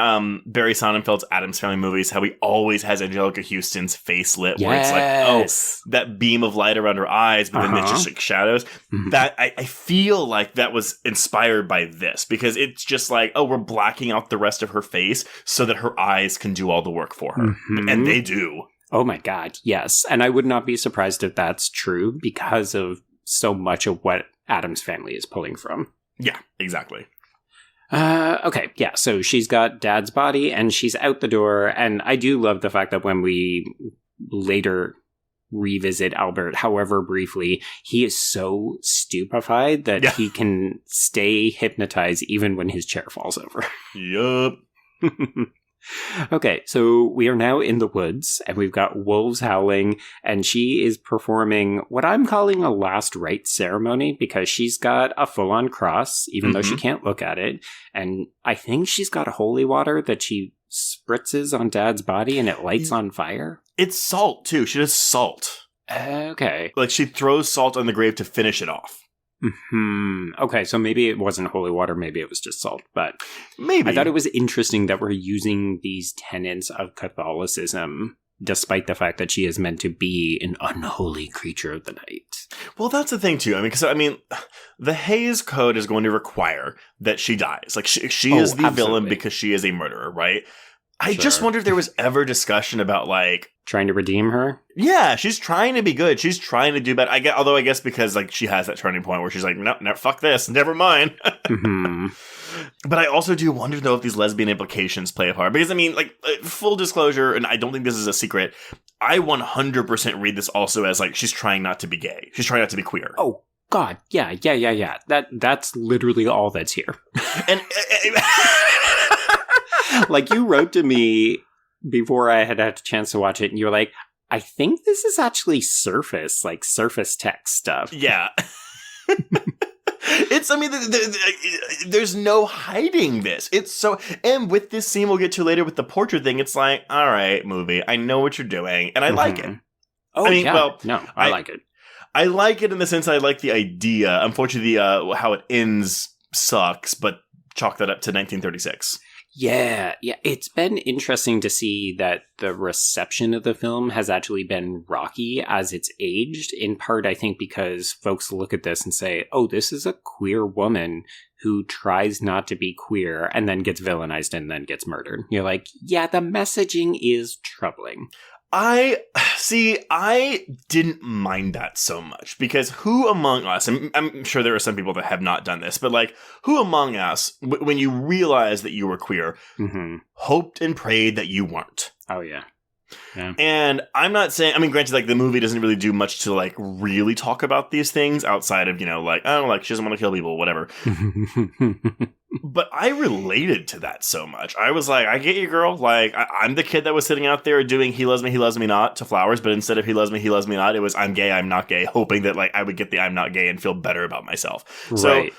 Barry Sonnenfeld's Addams Family movies, how he always has Angelica Houston's face lit, where it's like, oh, that beam of light around her eyes, but then it's just, like, shadows. Mm-hmm. That, I feel like that was inspired by this, because it's just like, oh, we're blacking out the rest of her face so that her eyes can do all the work for her. Mm-hmm. And they do. Oh my God, yes. And I would not be surprised if that's true because of so much of what Addams Family is pulling from. Yeah, exactly. Okay, yeah, so she's got Dad's body and she's out the door. And I do love the fact that when we later revisit Albert, however briefly, he is so stupefied that he can stay hypnotized even when his chair falls over. Yup. Okay, so we are now in the woods, and we've got wolves howling, and she is performing what I'm calling a last rites ceremony, because she's got a full-on cross, even though she can't look at it, and I think she's got a holy water that she spritzes on Dad's body, and it lights on fire. It's salt, too. She does salt. Okay. Like, she throws salt on the grave to finish it off. Okay, so maybe it wasn't holy water, maybe it was just salt, but maybe. I thought it was interesting that we're using these tenets of Catholicism, despite the fact that she is meant to be an unholy creature of the night. Well, that's the thing, too. I mean, because, the Hays Code is going to require that she dies. Like, she is the villain because she is a murderer, right? I just wonder if there was ever discussion about, like... trying to redeem her? Yeah, she's trying to be good. She's trying to do better. Although I guess because, like, she has that turning point where she's like, no, fuck this. Never mind. But I also do wonder, though, if these lesbian implications play a part. Because, I mean, like, full disclosure, and I don't think this is a secret, I 100% read this also as, like, she's trying not to be gay. She's trying not to be queer. Oh, God. Yeah. That's literally all that's here. And... like, you wrote to me before I had a chance to watch it, and you were like, I think this is actually surface text stuff. Yeah. There's no hiding this. It's so, and with this scene we'll get to later with the portrait thing, it's like, all right, movie, I know what you're doing, and I like it. Oh, I mean, yeah. Well, no, I like it. I like it in the sense I like the idea. Unfortunately, how it ends sucks, but chalk that up to 1936. Yeah. It's been interesting to see that the reception of the film has actually been rocky as it's aged, in part, I think, because folks look at this and say, oh, this is a queer woman who tries not to be queer and then gets villainized and then gets murdered. You're like, yeah, the messaging is troubling. I didn't mind that so much because who among us, and I'm sure there are some people that have not done this, but like who among us, when you realized that you were queer, hoped and prayed that you weren't? Oh, yeah. Yeah. And I'm not saying, I mean, granted, like the movie doesn't really do much to like really talk about these things outside of, like, I don't know, like she doesn't want to kill people, whatever. But I related to that so much. I was like, I get you, girl. Like, I'm the kid that was sitting out there doing he loves me not to flowers. But instead of he loves me not, it was I'm gay, I'm not gay, hoping that like I would get the I'm not gay and feel better about myself. Right. So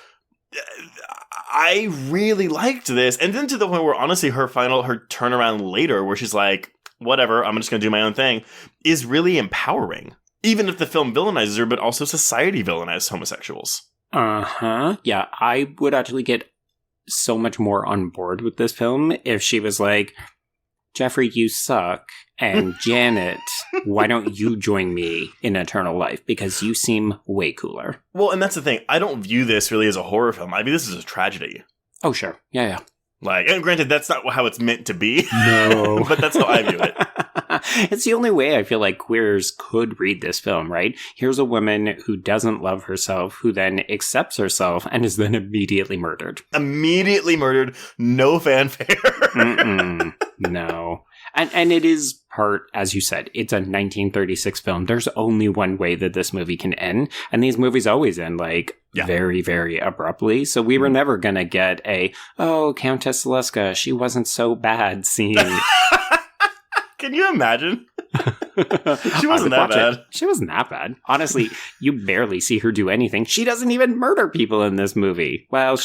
I really liked this. And then to the point where honestly her turnaround later where she's like, whatever, I'm just going to do my own thing, is really empowering. Even if the film villainizes her, but also society villainizes homosexuals. Yeah, I would actually get so much more on board with this film if she was like, Jeffrey, you suck, and Janet, Why don't you join me in Eternal Life? Because you seem way cooler. Well, and that's the thing. I don't view this really as a horror film. I view this as a tragedy. Oh, sure. Yeah. Like, and granted, that's not how it's meant to be. No. But that's how I view it. It's the only way I feel like queers could read this film, right? Here's a woman who doesn't love herself, who then accepts herself and is then immediately murdered. Immediately murdered. No fanfare. No. And it is part, as you said, it's a 1936 film. There's only one way that this movie can end. And these movies always end, very, very abruptly. So we were never going to get Countess Leska, she wasn't so bad scene. Can you imagine? She wasn't that bad. She wasn't that bad. Honestly, you barely see her do anything. She doesn't even murder people in this movie. Well,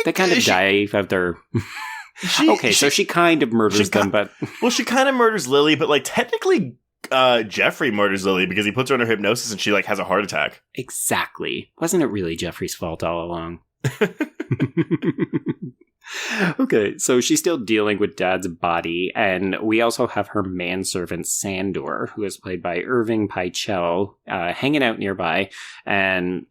they kind of die of their... so she kind of murders them, but... Well, she kind of murders Lily, but, technically, Jeffrey murders Lily because he puts her under hypnosis and she, has a heart attack. Exactly. Wasn't it really Jeffrey's fault all along? Okay, so she's still dealing with Dad's body, and we also have her manservant, Sandor, who is played by Irving Peichel, hanging out nearby, and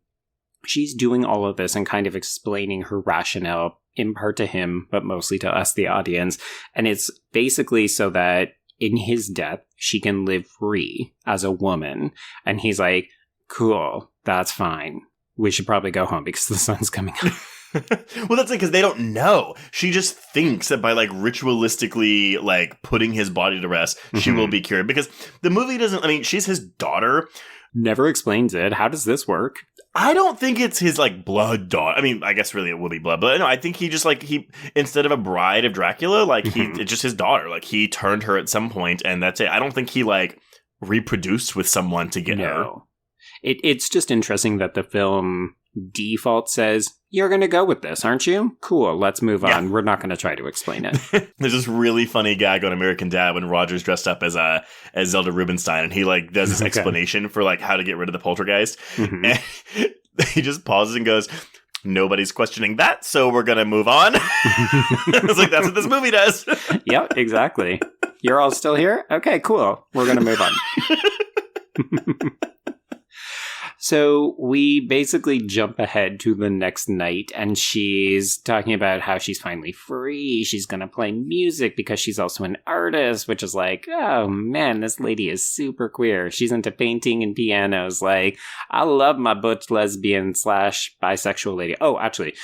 she's doing all of this and kind of explaining her rationale, in part to him, but mostly to us, the audience, and it's basically so that in his death, she can live free as a woman, and he's like, cool, that's fine. We should probably go home because the sun's coming up. Well, that's it, because they don't know. She just thinks that by, ritualistically, putting his body to rest, she will be cured. Because the movie doesn't, she's his daughter. Never explains it. How does this work? I don't think it's his, blood daughter. I guess really it will be blood. But no, I think he just, he, instead of a bride of Dracula, it's just his daughter. He turned her at some point, and that's it. I don't think he, reproduced with someone to get her. It's just interesting that the film default says, you're going to go with this, aren't you? Cool, let's move on. We're not going to try to explain it. There's this really funny gag on American Dad when Roger's dressed up as Zelda Rubinstein, and he does this explanation for how to get rid of the poltergeist. And he just pauses and goes, nobody's questioning that, so we're going to move on. I was that's what this movie does. Yep, exactly. You're all still here? Okay, cool. We're going to move on. So we basically jump ahead to the next night, and she's talking about how she's finally free. She's going to play music because she's also an artist, which is oh man, this lady is super queer. She's into painting and pianos. I love my butch lesbian / bisexual lady. Oh, actually,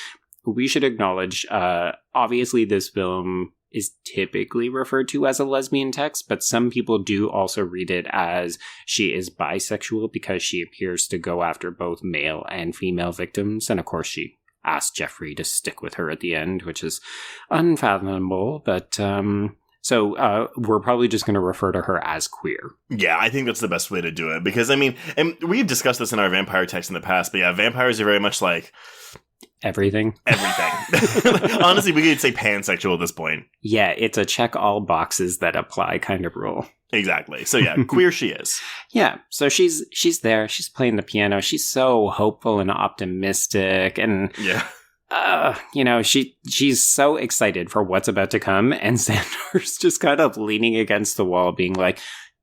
we should acknowledge, obviously this film is typically referred to as a lesbian text, but some people do also read it as she is bisexual because she appears to go after both male and female victims. And of course, she asked Jeffrey to stick with her at the end, which is unfathomable. But so we're probably just going to refer to her as queer. Yeah, I think that's the best way to do it because, and we've discussed this in our vampire text in the past, but yeah, vampires are very much Everything. Honestly, we could say pansexual at this point. Yeah, it's a check all boxes that apply kind of rule. Exactly. So yeah, queer she is. Yeah, so she's there. She's playing the piano. She's so hopeful and optimistic, and she's so excited for what's about to come. And Sandor's just kind of leaning against the wall, being like,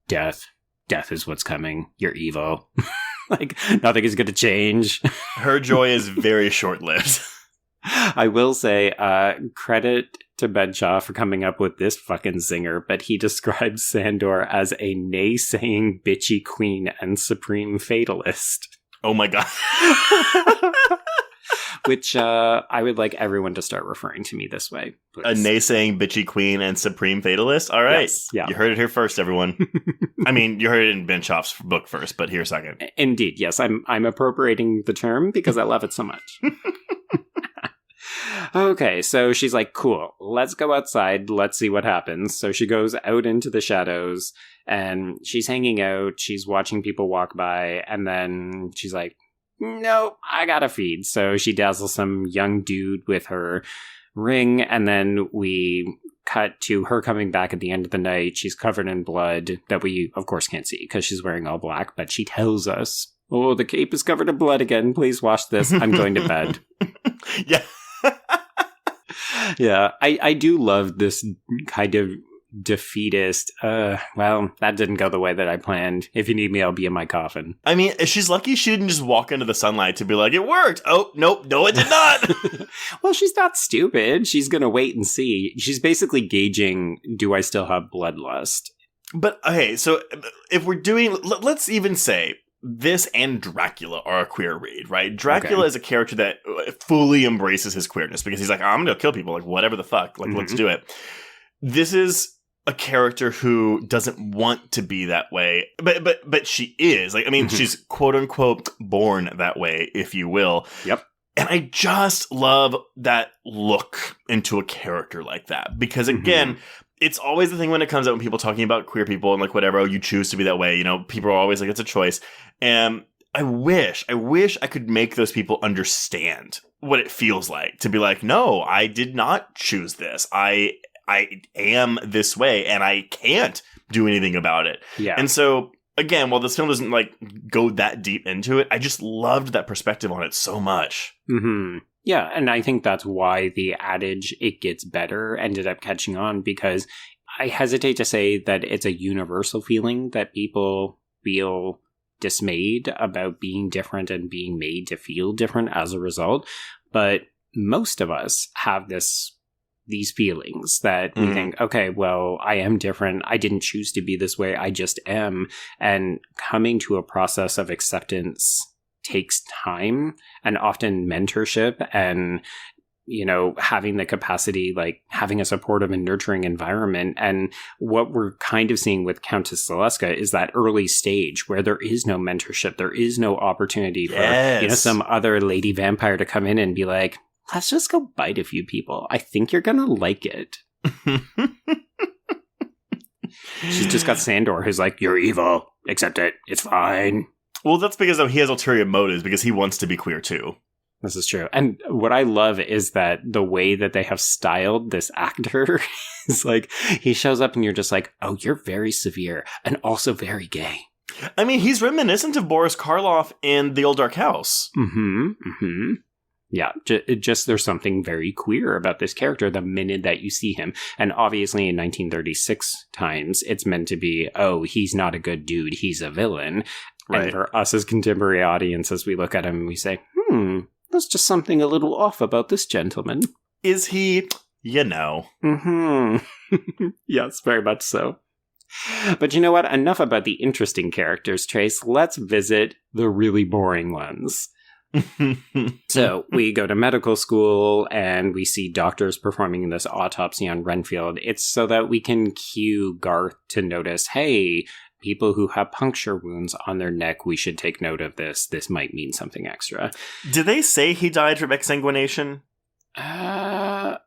"Death is what's coming. You're evil." Nothing is going to change. Her joy is very short-lived. I will say, credit to Benshoff for coming up with this fucking zinger, but he describes Sandor as a naysaying bitchy queen and supreme fatalist. Oh my god. Which I would like everyone to start referring to me this way, please. A naysaying bitchy queen and supreme fatalist? All right. Yes, yeah. You heard it here first, everyone. You heard it in Benshoff's book first, but here second. Indeed, yes. I'm appropriating the term because I love it so much. Okay, so she's like, cool, let's go outside, let's see what happens. So she goes out into the shadows, and she's hanging out, she's watching people walk by, and then she's like, nope, I gotta feed. So she dazzles some young dude with her ring, and then we cut to her coming back at the end of the night. She's covered in blood that we, of course, can't see because she's wearing all black, but she tells us, oh, the cape is covered in blood again. Please wash this. I'm going to bed. Yeah. Yeah, I do love this kind of defeatist, well, that didn't go the way that I planned. If you need me, I'll be in my coffin. I mean, she's lucky she didn't just walk into the sunlight to be like, it worked. Oh, nope, no, it did not. Well, she's not stupid. She's going to wait and see. She's basically gauging, do I still have bloodlust? But, okay, so if we're doing, let's even say this and Dracula are a queer read, right? Dracula is a character that fully embraces his queerness because he's like, I'm going to kill people, like, whatever the fuck, like, let's do it. This is a character who doesn't want to be that way, but she is. Like, I mean, she's quote unquote born that way, if you will. Yep. And I just love that look into a character like that because, again, it's always the thing when it comes out when people talking about queer people and like whatever, oh, you choose to be that way. You know, people are always like, it's a choice. And I wish I could make those people understand what it feels like to be like, no, I did not choose this. I am this way and I can't do anything about it. Yeah. And so, again, while this film doesn't like go that deep into it, I just loved that perspective on it so much. Yeah, and I think that's why the adage, it gets better, ended up catching on, because I hesitate to say that it's a universal feeling that people feel dismayed about being different and being made to feel different as a result. But most of us have these feelings that we think, okay, well, I am different. I didn't choose to be this way. I just am. And coming to a process of acceptance takes time and often mentorship and, you know, having the capacity, like having a supportive and nurturing environment. And what we're kind of seeing with Countess Zaleska is that early stage where there is no mentorship. There is no opportunity for, you know, some other lady vampire to come in and be like, let's just go bite a few people. I think you're going to like it. She's just got Sandor, who's like, you're evil. Accept it. It's fine. Well, that's because he has ulterior motives, because he wants to be queer, too. This is true. And what I love is that the way that they have styled this actor is like, he shows up and you're just like, oh, you're very severe and also very gay. I mean, he's reminiscent of Boris Karloff in The Old Dark House. Yeah, just there's something very queer about this character the minute that you see him. And obviously in 1936 times, it's meant to be, oh, he's not a good dude, he's a villain. Right. And for us as contemporary audiences, we look at him and we say, there's just something a little off about this gentleman. Is he? You know. Yes, very much so. But you know what? Enough about the interesting characters, Trace. Let's visit the really boring ones. So we go to medical school and we see doctors performing this autopsy on Renfield. It's so that we can cue Garth to notice, hey, people who have puncture wounds on their neck, we should take note of this. This might mean something extra. Did they say he died from exsanguination? I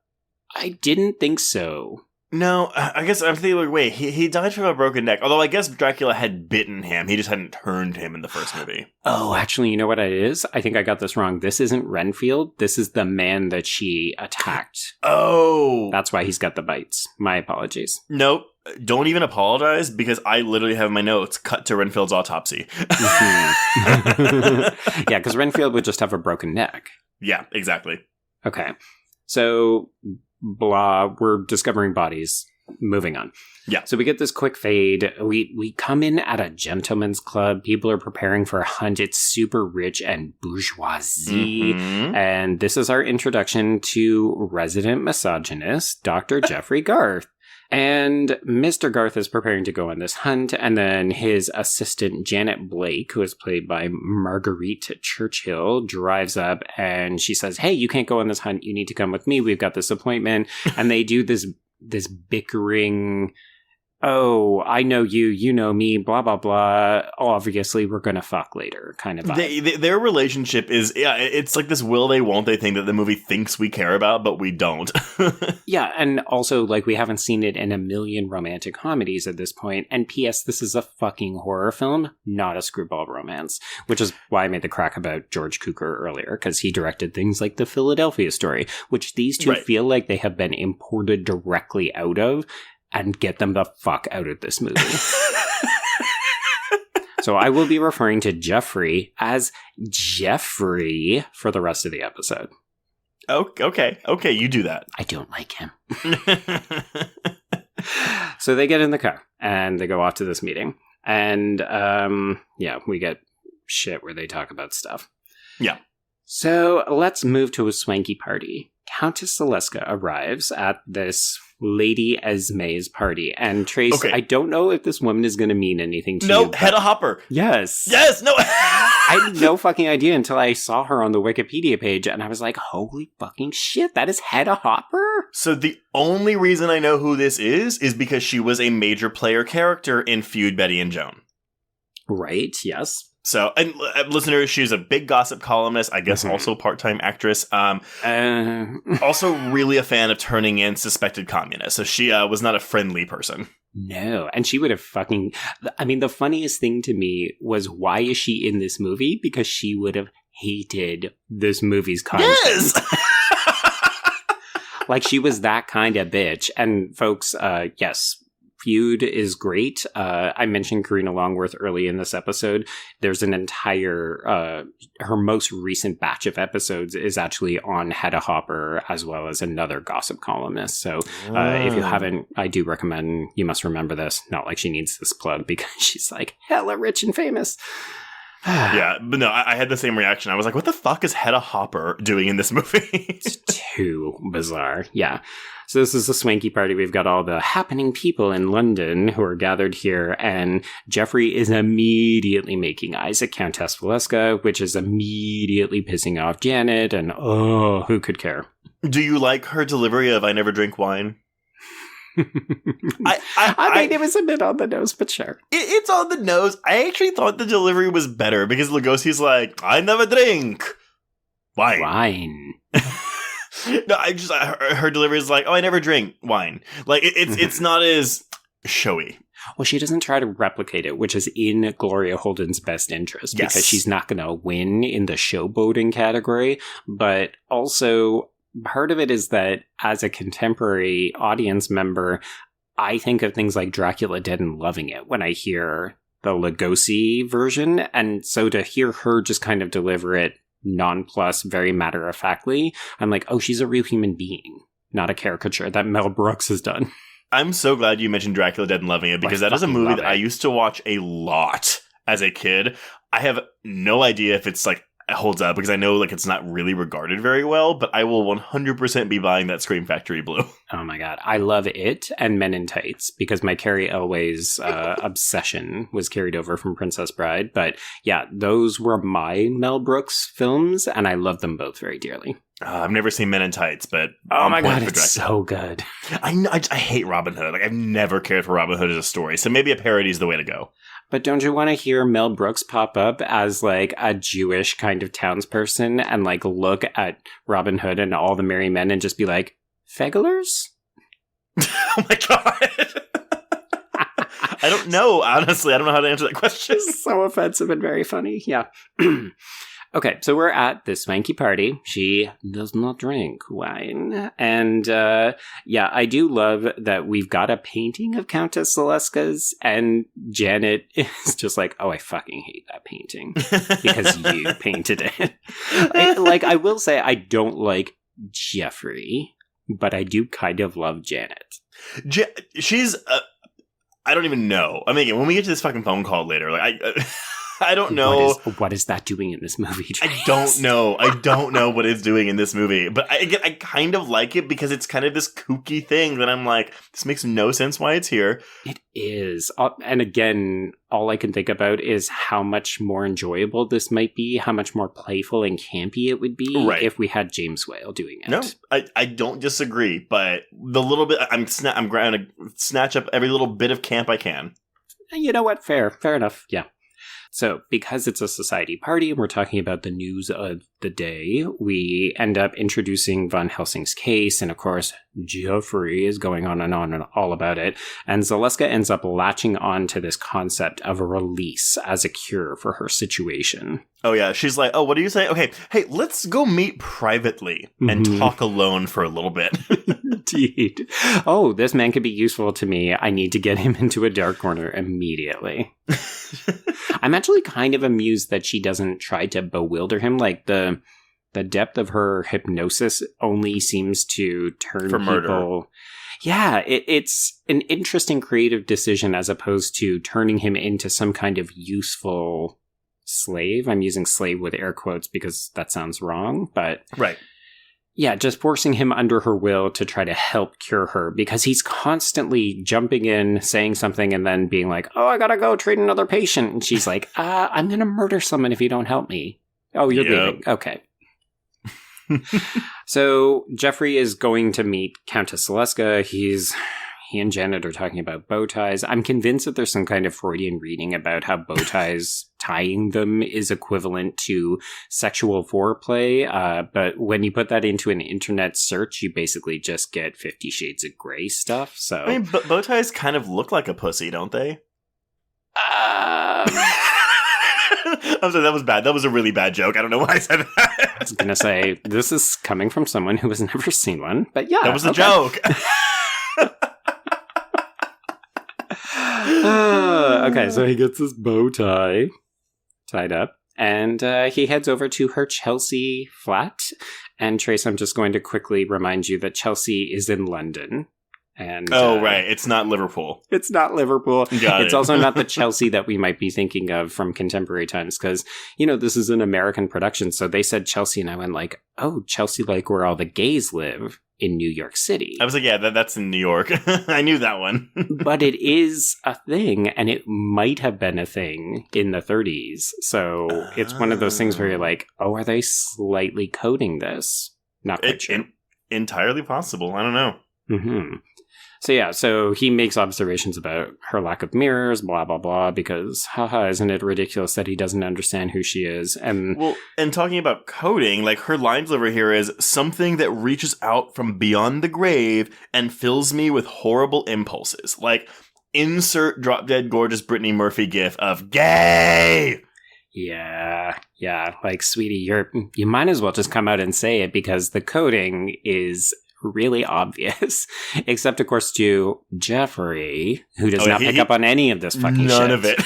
didn't think so. No, I guess I'm thinking, like, wait, he died from a broken neck. Although I guess Dracula had bitten him. He just hadn't turned him in the first movie. Oh, actually, you know what it is? I think I got this wrong. This isn't Renfield. This is the man that she attacked. Oh. That's why he's got the bites. My apologies. Nope. Don't even apologize, because I literally have my notes cut to Renfield's autopsy. Yeah, because Renfield would just have a broken neck. Yeah, exactly. Okay. So, blah, we're discovering bodies. Moving on. Yeah. So we get this quick fade. We come in at a gentleman's club. People are preparing for a hunt. It's super rich and bourgeoisie. And this is our introduction to resident misogynist, Dr. Jeffrey Garth. And Mr. Garth is preparing to go on this hunt, and then his assistant, Janet Blake, who is played by Marguerite Churchill, drives up, and she says, hey, you can't go on this hunt, you need to come with me, we've got this appointment. And they do this bickering, oh, I know you, you know me, blah, blah, blah. Obviously, we're going to fuck later kind of vibe. Their relationship is, it's like this will they, won't they thing that the movie thinks we care about, but we don't. Yeah, and also, like, we haven't seen it in a million romantic comedies at this point. And P.S., this is a fucking horror film, not a screwball romance. Which is why I made the crack about George Cukor earlier, because he directed things like The Philadelphia Story, which these two feel like they have been imported directly out of, and get them the fuck out of this movie. So I will be referring to Jeffrey as Jeffrey for the rest of the episode. Okay, you do that. I don't like him. So they get in the car and they go off to this meeting. And we get shit where they talk about stuff. Yeah. So let's move to a swanky party. Countess Selznick arrives at this Lady Esme's party. And Trace, Okay. I don't know if this woman is going to mean anything to you. No, Hedda Hopper. Yes. Yes, no. I had no fucking idea until I saw her on the Wikipedia page, and I was like, holy fucking shit, that is Hedda Hopper? So the only reason I know who this is because she was a major player character in Feud, Betty and Joan. Right, yes. So, and listeners, she's a big gossip columnist, I guess also part-time actress. Also really a fan of turning in suspected communists. So she was not a friendly person. No, and she would have fucking... I mean, the funniest thing to me was, why is she in this movie? Because she would have hated this movie's content. Yes! Like, she was that kind of bitch. And folks, yes... Feud is great. I mentioned Karina Longworth early in this episode. There's an entire, her most recent batch of episodes is actually on Hedda Hopper, as well as another gossip columnist. So if you haven't, I do recommend You Must Remember This. Not like she needs this plug because she's like hella rich and famous. Yeah, but no, I had the same reaction. I was like, what the fuck is Hedda Hopper doing in this movie? It's too bizarre. Yeah. So this is a swanky party. We've got all the happening people in London who are gathered here, and Jeffrey is immediately making eyes at Countess Selznick, which is immediately pissing off Janet, and who could care? Do you like her delivery of I never drink wine? I mean, it was a bit on the nose, but sure. It's on the nose. I actually thought the delivery was better because Lugosi's like, I never drink wine. No, her delivery is like, oh, I never drink wine. Like, it's not as showy. Well, she doesn't try to replicate it, which is in Gloria Holden's best interest, because she's not going to win in the showboating category. But also, part of it is that as a contemporary audience member, I think of things like Dracula Dead and Loving It when I hear the Lugosi version. And so to hear her just kind of deliver it nonplussed, very matter-of-factly, I'm like, oh, she's a real human being, not a caricature that Mel Brooks has done. I'm so glad you mentioned Dracula Dead and Loving It, because that is a movie that I used to watch a lot as a kid. I have no idea if it's like holds up, because I know like it's not really regarded very well, but I will 100% be buying that Scream Factory Blue. Oh my god, I love it and Men in Tights, because my Carrie Elway's obsession was carried over from Princess Bride. But yeah, those were my Mel Brooks films, and I love them both very dearly. I've never seen Men in Tights, but oh my god, it's so good. I hate Robin Hood. Like, I've never cared for Robin Hood as a story, so maybe a parody is the way to go. But don't you want to hear Mel Brooks pop up as like a Jewish kind of townsperson and like look at Robin Hood and all the merry men and just be like, Fegglers? Oh my god. I don't know, honestly. I don't know how to answer that question. It's so offensive and very funny. Yeah. Okay, so we're at this swanky party. She does not drink wine. And, yeah, I do love that we've got a painting of Countess Selznick's, and Janet is just like, oh, I fucking hate that painting because you painted it. I will say I don't like Jeffrey, but I do kind of love Janet. She's, I don't even know. I mean, when we get to this fucking phone call later, like, I don't know. What is that doing in this movie, Trace? I don't know. I don't know what it's doing in this movie. But I kind of like it because it's kind of this kooky thing that I'm like, this makes no sense why it's here. It is. And again, all I can think about is how much more enjoyable this might be, how much more playful and campy it would be if we had James Whale doing it. No, I don't disagree. But the little bit, I'm going to snatch up every little bit of camp I can. You know what? Fair enough. Yeah. So, because it's a society party and we're talking about the news of the day, we end up introducing Van Helsing's case, and of course, Jeffrey is going on and all about it, and Selznick ends up latching on to this concept of a release as a cure for her situation. Oh yeah, she's like, oh, what do you say? Okay, hey, let's go meet privately and talk alone for a little bit. Indeed. Oh, this man could be useful to me. I need to get him into a dark corner immediately. I'm actually kind of amused that she doesn't try to bewilder him. Like, the depth of her hypnosis only seems to turn for people... murder. Yeah, it's an interesting creative decision as opposed to turning him into some kind of useful slave. I'm using slave with air quotes because that sounds wrong, but... Right. Yeah, just forcing him under her will to try to help cure her because he's constantly jumping in, saying something, and then being like, oh, I gotta go treat another patient. And she's like, I'm gonna murder someone if you don't help me. Oh, you're leaving. Okay. So Jeffrey is going to meet Countess Selesca. He and Janet are talking about bow ties. I'm convinced that there's some kind of Freudian reading about how bow ties, tying them is equivalent to sexual foreplay. But when you put that into an internet search, you basically just get 50 Shades of Grey stuff. So I mean, bow ties kind of look like a pussy, don't they? I'm sorry, that was bad. That was a really bad joke. I don't know why I said that. I was going to say, this is coming from someone who has never seen one. But yeah. That was a joke. Okay, so he gets his bow tie tied up, and he heads over to her Chelsea flat. And Trace, I'm just going to quickly remind you that Chelsea is in London. And right. It's not Liverpool. It's not Liverpool. Got it's it. also not the Chelsea that we might be thinking of from contemporary times because, this is an American production. So they said Chelsea, and I went like, oh, Chelsea, like where all the gays live in New York City. I was like, yeah, that's in New York. I knew that one. But it is a thing, and it might have been a thing in the 30s. So it's one of those things where you're like, oh, are they slightly coding this? Not quite sure. Entirely possible. I don't know. Mm-hmm. So yeah, so he makes observations about her lack of mirrors, blah, blah, blah, because, haha, isn't it ridiculous that he doesn't understand who she is? And talking about coding, like, her line delivery here is, something that reaches out from beyond the grave and fills me with horrible impulses. Like, insert drop-dead gorgeous Brittany Murphy gif of gay! Yeah, like, sweetie, you might as well just come out and say it because the coding is really obvious, except of course to Jeffrey, who does not pick up on any of this fucking shit. None of it.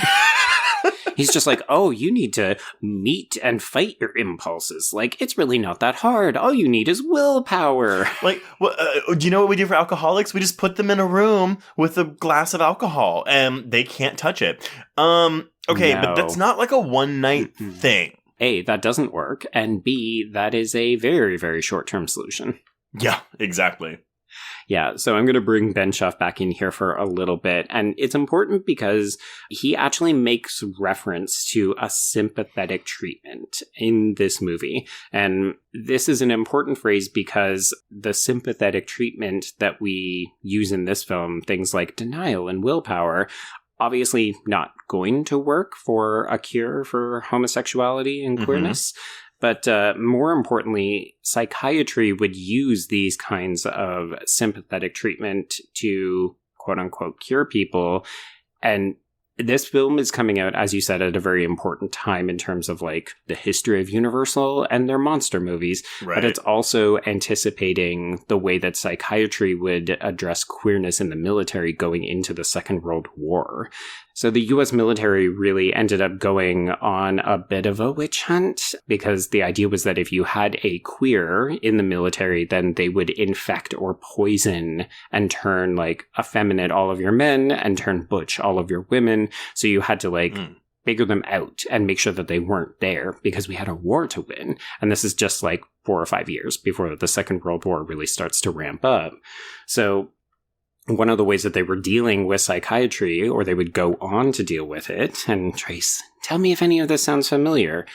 He's just like, oh, you need to meet and fight your impulses. Like, it's really not that hard. All you need is willpower. Like, do you know what we do for alcoholics? We just put them in a room with a glass of alcohol, and they can't touch it. Okay, No. but that's not like a one-night thing. A, that doesn't work, and B, that is a very, very short-term solution. Yeah, exactly. Yeah, so I'm going to bring Benshoff back in here for a little bit, and it's important because he actually makes reference to a sympathetic treatment in this movie, and this is an important phrase because the sympathetic treatment that we use in this film, things like denial and willpower, obviously not going to work for a cure for homosexuality and queerness. But more importantly, psychiatry would use these kinds of sympathetic treatment to, quote unquote, cure people. And this film is coming out, as you said, at a very important time in terms of like the history of Universal and their monster movies. Right. But it's also anticipating the way that psychiatry would address queerness in the military going into the Second World War. So the U.S. military really ended up going on a bit of a witch hunt because the idea was that if you had a queer in the military, then they would infect or poison and turn like effeminate all of your men and turn butch all of your women. So you had to like figure them out and make sure that they weren't there because we had a war to win. And this is just like 4 or 5 years before the Second World War really starts to ramp up. So one of the ways that they were dealing with psychiatry, or they would go on to deal with it, and Trace, tell me if any of this sounds familiar.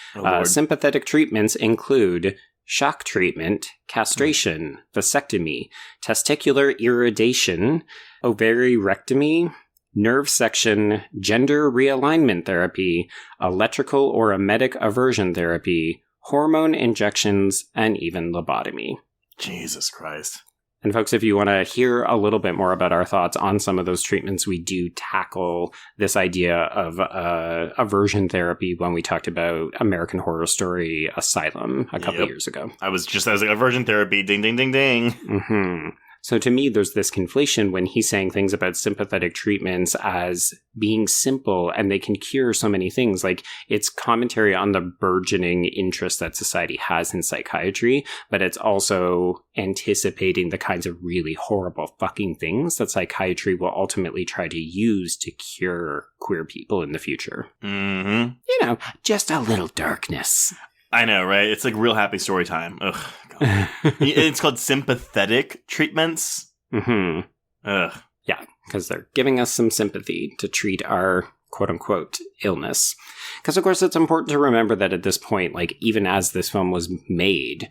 Sympathetic treatments include shock treatment, castration, vasectomy, testicular irradiation, ovaryrectomy, nerve section, gender realignment therapy, electrical or emetic aversion therapy, hormone injections, and even lobotomy. Jesus Christ. And folks, if you want to hear a little bit more about our thoughts on some of those treatments, we do tackle this idea of aversion therapy when we talked about American Horror Story Asylum a couple years ago. I was like, aversion therapy, ding, ding, ding, ding. Mm-hmm. So to me, there's this conflation when he's saying things about sympathetic treatments as being simple and they can cure so many things. Like, it's commentary on the burgeoning interest that society has in psychiatry, but it's also anticipating the kinds of really horrible fucking things that psychiatry will ultimately try to use to cure queer people in the future. Mm-hmm. You know, just a little darkness. I know, right? It's like real happy story time. Ugh. God. It's called sympathetic treatments. Mm-hmm. Ugh. Yeah, because they're giving us some sympathy to treat our quote-unquote illness. Because, of course, it's important to remember that at this point, like, even as this film was made,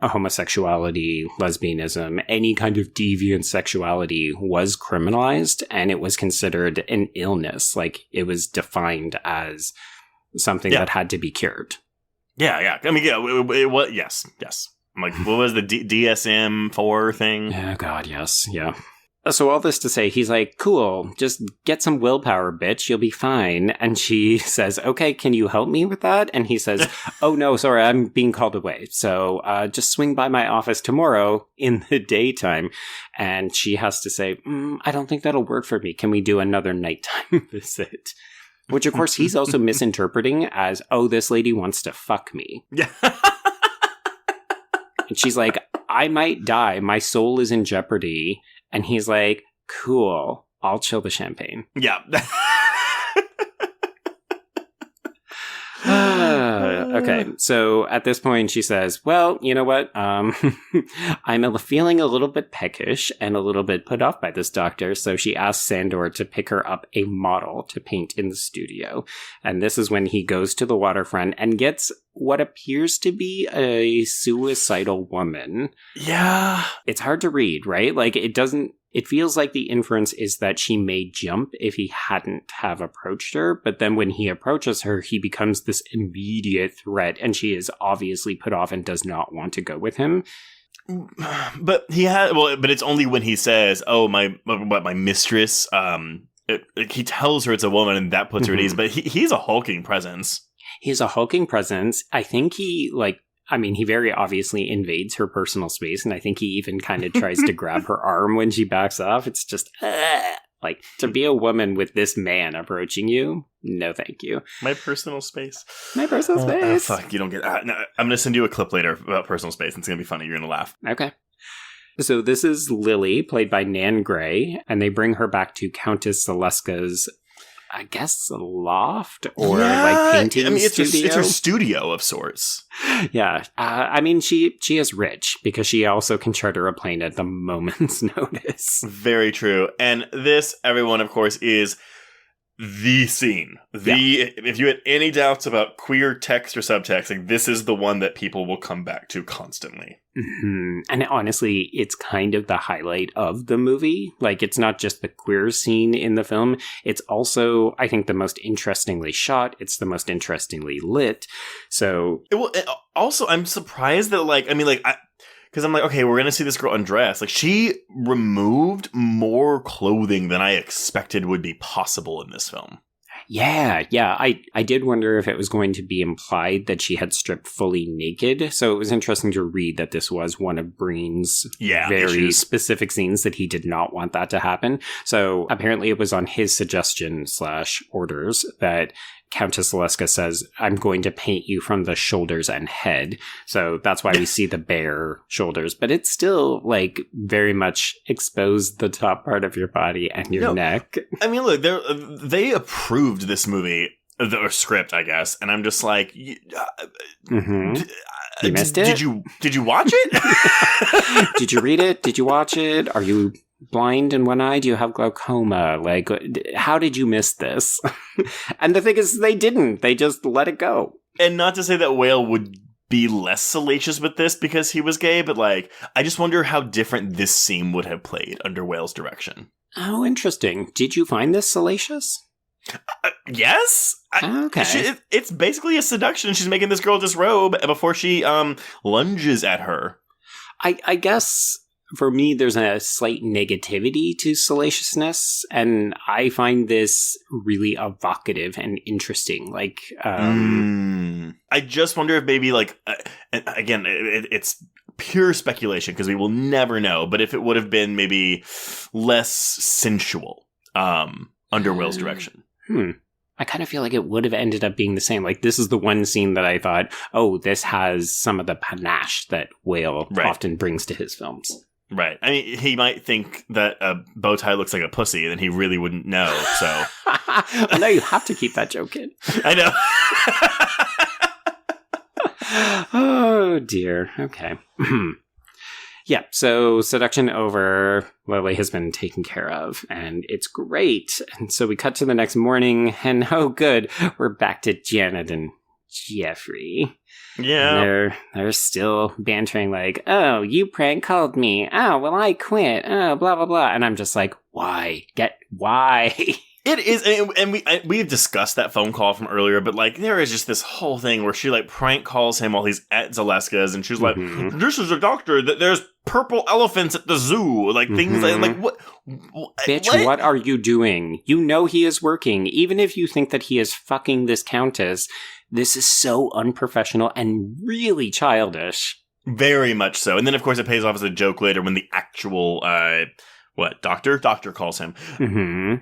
homosexuality, lesbianism, any kind of deviant sexuality was criminalized, and it was considered an illness. Like, it was defined as something that had to be cured. Yeah. I mean, it was, yes. I'm like, what was the DSM-4 thing? Oh, God, yes. Yeah. So all this to say, he's like, cool, just get some willpower, bitch, you'll be fine. And she says, okay, can you help me with that? And he says, oh, no, sorry, I'm being called away. So just swing by my office tomorrow in the daytime. And she has to say, I don't think that'll work for me. Can we do another nighttime visit? Which, of course, he's also misinterpreting as, oh, this lady wants to fuck me. Yeah. And she's like, I might die. My soul is in jeopardy. And he's like, cool, I'll chill the champagne. Yeah. Okay, so at this point she says, well, you know what? I'm feeling a little bit peckish and a little bit put off by this doctor. So she asks Sandor to pick her up a model to paint in the studio. And this is when he goes to the waterfront and gets what appears to be a suicidal woman. Yeah. It's hard to read, right? Like, it feels like the inference is that she may jump if he hadn't have approached her, but then when he approaches her, he becomes this immediate threat, and she is obviously put off and does not want to go with him. But but it's only when he says, "Oh, my mistress." He tells her it's a woman, and that puts her at ease. But he's a hulking presence. He's a hulking presence. I think he very obviously invades her personal space, and I think he even kind of tries to grab her arm when she backs off. It's just, like, to be a woman with this man approaching you, no thank you. My personal space. My personal space. Fuck, you don't get... no, I'm going to send you a clip later about personal space. It's going to be funny. You're going to laugh. Okay. So this is Lily, played by Nan Gray, and they bring her back to Countess Zaleska's, I guess, loft or painting studio. It's her studio of sorts. Yeah. She is rich because she also can charter a plane at the moment's notice. Very true. And this, everyone, of course, is the scene. If you had any doubts about queer text or subtext, like, this is the one that people will come back to constantly. Mm-hmm. And honestly, it's kind of the highlight of the movie. Like, it's not just the queer scene in the film. It's also, I think, the most interestingly shot. It's the most interestingly lit. So... Also, I'm surprised that, because I'm like, okay, we're going to see this girl undressed. Like, she removed more clothing than I expected would be possible in this film. Yeah. I did wonder if it was going to be implied that she had stripped fully naked. So it was interesting to read that this was one of Breen's very specific scenes that he did not want that to happen. So apparently it was on his suggestion / orders that Countess Zaleska says, I'm going to paint you from the shoulders and head. So that's why we see the bare shoulders. But it's still, like, very much exposed the top part of your body and your neck. I mean, look, they approved this movie, or script, I guess. And I'm just like... You missed it? Did you watch it? Did you read it? Did you watch it? Are you blind in one eye? Do you have glaucoma? Like, how did you miss this? And the thing is, they didn't. They just let it go. And not to say that Whale would be less salacious with this because he was gay, but, like, I just wonder how different this scene would have played under Whale's direction. Oh, interesting. Did you find this salacious? Yes. Okay. It's basically a seduction. She's making this girl disrobe before she lunges at her. I guess... For me, there's a slight negativity to salaciousness, and I find this really evocative and interesting. Like, I just wonder if maybe, like, again, it's pure speculation, because we will never know, but if it would have been maybe less sensual under Will's direction. I kind of feel like it would have ended up being the same. Like, this is the one scene that I thought, oh, this has some of the panache that Whale often brings to his films. Right. I mean, he might think that a bow tie looks like a pussy, and then he really wouldn't know, so. Well, no, you have to keep that joke in. I know. Oh, dear. Okay. Yeah, so seduction over, Lily has been taken care of, and it's great. And so we cut to the next morning, and oh good, we're back to Janet and Jeffrey. Yeah. And they're still bantering like, oh, you prank called me. Oh, well, I quit. Oh, blah, blah, blah. And I'm just like, why? Why? It is, and we've discussed that phone call from earlier, but like there is just this whole thing where she like prank calls him while he's at Zaleska's, and she's like, "This is a doctor. That there's purple elephants at the zoo, like things like what? Bitch, what are you doing? You know he is working, even if you think that he is fucking this countess. This is so unprofessional and really childish. Very much so. And then of course it pays off as a joke later when the actual Doctor calls him.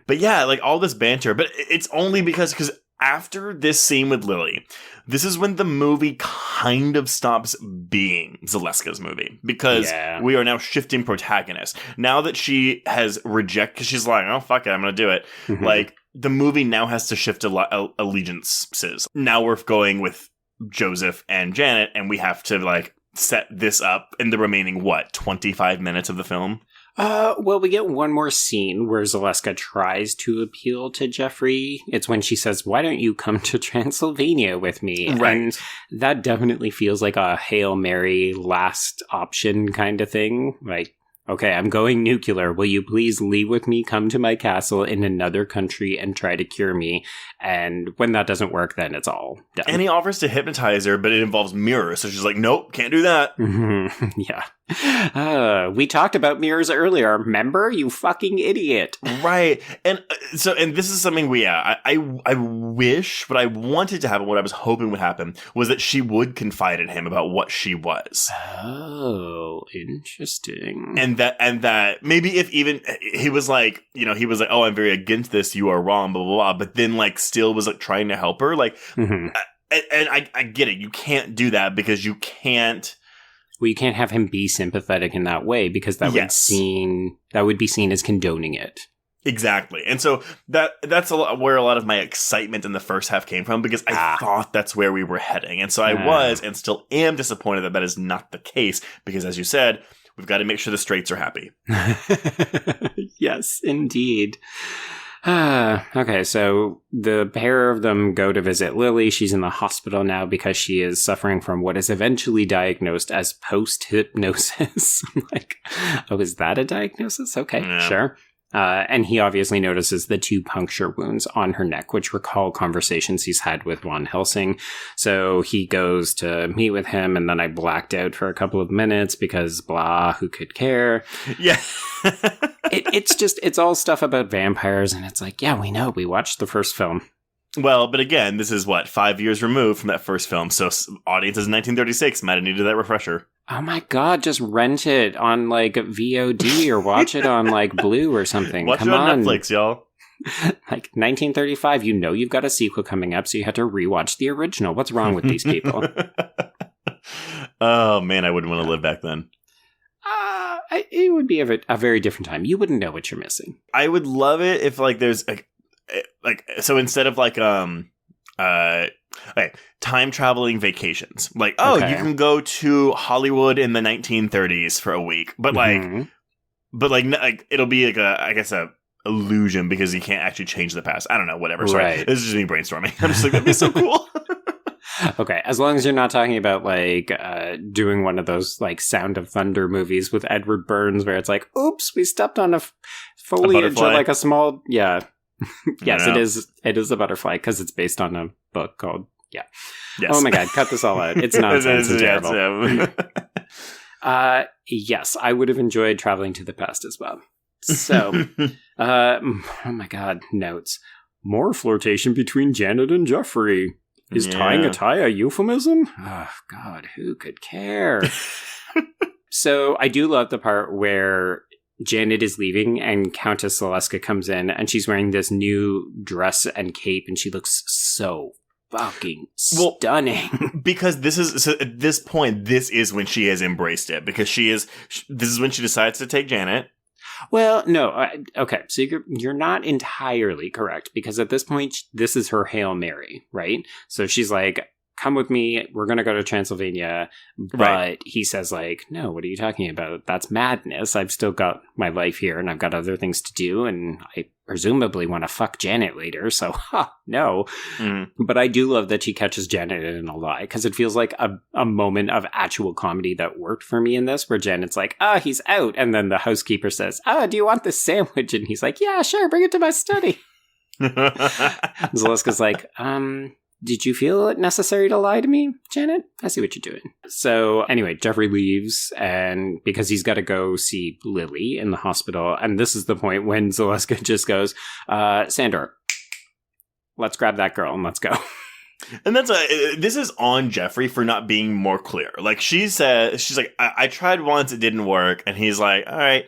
But yeah, like all this banter, but it's only because after this scene with Lily, this is when the movie kind of stops being Zaleska's movie, because we are now shifting protagonists. Now that she has rejected, she's like, oh fuck it, I'm gonna do it. Like the movie now has to shift allegiances. Now we're going with Joseph and Janet, and we have to like set this up in the remaining 25 minutes of the film. Well, we get one more scene where Zaleska tries to appeal to Jeffrey. It's when she says, why don't you come to Transylvania with me? Right. And that definitely feels like a Hail Mary last option kind of thing. Like, okay, I'm going nuclear. Will you please leave with me, come to my castle in another country and try to cure me? And when that doesn't work, then it's all done. And he offers to hypnotize her, but it involves mirrors. So she's like, nope, can't do that. Yeah. We talked about mirrors earlier. Remember? You fucking idiot. Right. And and this is something I wish, what I wanted to happen, what I was hoping would happen, was that she would confide in him about what she was. Oh, interesting. And that maybe if even he was like, oh, I'm very against this, you are wrong, blah, blah, blah. But then like still was like trying to help her. Like, and I get it. You can't do that because you can't. Well, you can't have him be sympathetic in that way because that would be seen as condoning it. Exactly. And so that's where a lot of my excitement in the first half came from, because I thought that's where we were heading. And so I was and still am disappointed that is not the case, because as you said, we've got to make sure the straights are happy. Yes, indeed. Okay, so the pair of them go to visit Lily. She's in the hospital now because she is suffering from what is eventually diagnosed as post-hypnosis. I'm like, oh, is that a diagnosis? Okay, sure. And he obviously notices the 2 puncture wounds on her neck, which recall conversations he's had with Van Helsing. So he goes to meet with him, and then I blacked out for a couple of minutes because blah, who could care? Yeah. It's all stuff about vampires, and it's like, yeah, we know. We watched the first film. Well, but again, this is 5 years removed from that first film, so audiences in 1936 might have needed that refresher. Oh my god, just rent it on like VOD or watch it on like Blue or something. Watch it on Netflix, y'all. Like 1935, you've got a sequel coming up, so you had to rewatch the original. What's wrong with these people? Oh man, I wouldn't want to live back then. It would be a very different time. You wouldn't know what you're missing. I would love it if like there's so instead of like time traveling vacations, like you can go to Hollywood in the 1930s for a week, but like it'll be like a illusion because you can't actually change the past. I don't know, whatever. Sorry, right. This is just me brainstorming. I'm just like, that'd be so cool. Okay, as long as you're not talking about like doing one of those like Sound of Thunder movies with Edward Burns where it's like, oops, we stepped on a foliage or like a small yes, it is a butterfly because it's based on a book called Yes. Oh my god, cut this all out. It's nonsense and terrible. Yes, I would have enjoyed traveling to the past as well. So, oh my god, notes. More flirtation between Janet and Jeffrey. Is tying a tie a euphemism? Oh, God, who could care? So I do love the part where Janet is leaving and Countess Zaleska comes in and she's wearing this new dress and cape and she looks so fucking stunning. Because this is, so at this point, this is when she has embraced it. Because this is when she decides to take Janet. Well, no. Okay, so you're not entirely correct. Because at this point, this is her Hail Mary, right? So she's like, come with me, we're going to go to Transylvania. But he says like, no, what are you talking about? That's madness. I've still got my life here and I've got other things to do. And I presumably want to fuck Janet later. So, no. But I do love that she catches Janet in a lie because it feels like a moment of actual comedy that worked for me in this where Janet's like, he's out. And then the housekeeper says, do you want this sandwich? And he's like, yeah, sure, bring it to my study. Zaleska's like, did you feel it necessary to lie to me, Janet? I see what you're doing. So anyway, Jeffrey leaves and because he's got to go see Lily in the hospital. And this is the point when Zaleska just goes, Sandor, let's grab that girl and let's go. And this is on Jeffrey for not being more clear. Like she's like, I tried once, it didn't work. And he's like, all right,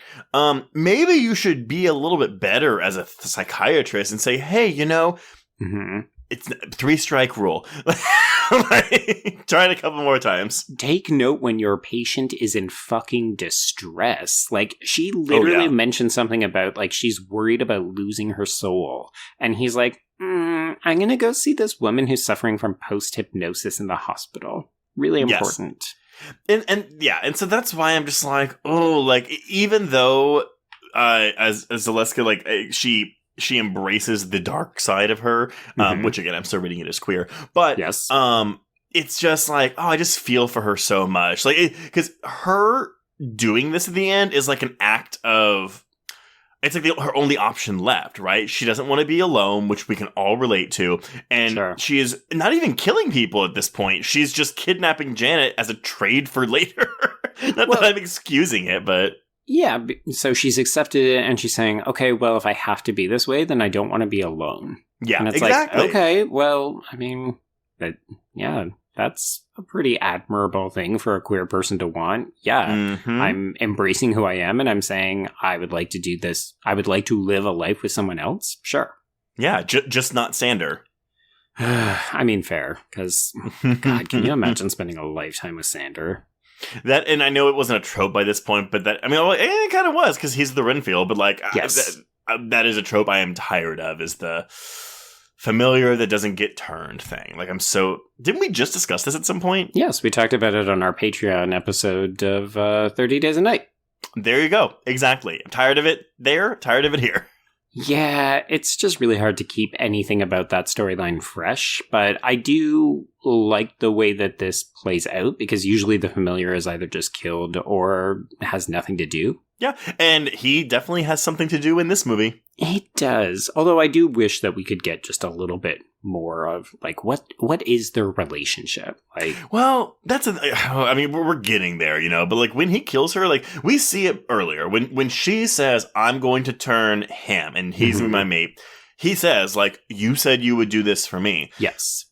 maybe you should be a little bit better as a psychiatrist and say, hey, it's 3-strike rule. Like, try it a couple more times. Take note when your patient is in fucking distress. Like, she literally mentioned something about, like, she's worried about losing her soul. And he's like, I'm going to go see this woman who's suffering from post-hypnosis in the hospital. Really important. Yes. And so that's why I'm just like, even though as Zaleska, like, she embraces the dark side of her, which again, I'm still reading it as queer, but yes. It's just like, I just feel for her so much. Like, because her doing this at the end is like an act of, it's like her only option left, right? She doesn't want to be alone, which we can all relate to. And she is not even killing people at this point. She's just kidnapping Janet as a trade for later. Not that I'm excusing it, but... Yeah, so she's accepted it, and she's saying, okay, well, if I have to be this way, then I don't want to be alone. Yeah, and it's exactly. Like, okay, well, I mean, that's a pretty admirable thing for a queer person to want. Yeah, I'm embracing who I am, and I'm saying, I would like to do this. I would like to live a life with someone else. Sure. Yeah, just not Sander. I mean, fair, because, God, can you imagine spending a lifetime with Sander? That, and I know it wasn't a trope by this point, but it kind of was, because he's the Renfield, but like, yes. That is a trope I am tired of, is the familiar that doesn't get turned thing. Like, didn't we just discuss this at some point? Yes, we talked about it on our Patreon episode of 30 Days a Night. There you go. Exactly. I'm tired of it there, tired of it here. Yeah, it's just really hard to keep anything about that storyline fresh, but I do like the way that this plays out, because usually the familiar is either just killed or has nothing to do. Yeah, and he definitely has something to do in this movie. He does, although I do wish that we could get just a little bit more of, like, what is their relationship? Like, well, we're getting there, but like when he kills her, like we see it earlier when she says, I'm going to turn him and he's my mate. He says, like, you said you would do this for me. Yes.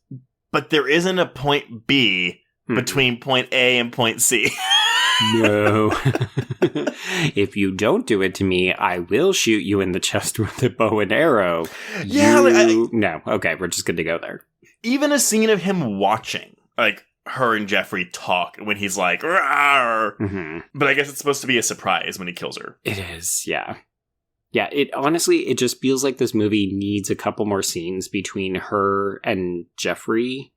But there isn't a point B between point A and point C. No. If you don't do it to me, I will shoot you in the chest with a bow and arrow. Yeah. No. Okay, we're just good to go there. Even a scene of him watching, like, her and Jeffrey talk when he's like, rawr. But I guess it's supposed to be a surprise when he kills her. It is, yeah. Yeah, it just feels like this movie needs a couple more scenes between her and Jeffrey.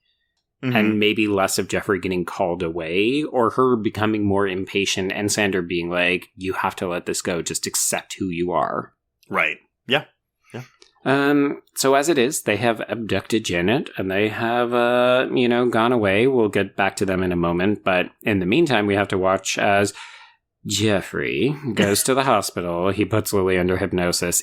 And maybe less of Jeffrey getting called away, or her becoming more impatient and Sander being like, you have to let this go, just accept who you are. Right. Yeah. So as it is, they have abducted Janet, and they have, gone away. We'll get back to them in a moment, but in the meantime, we have to watch as Jeffrey goes to the hospital. He puts Lily under hypnosis.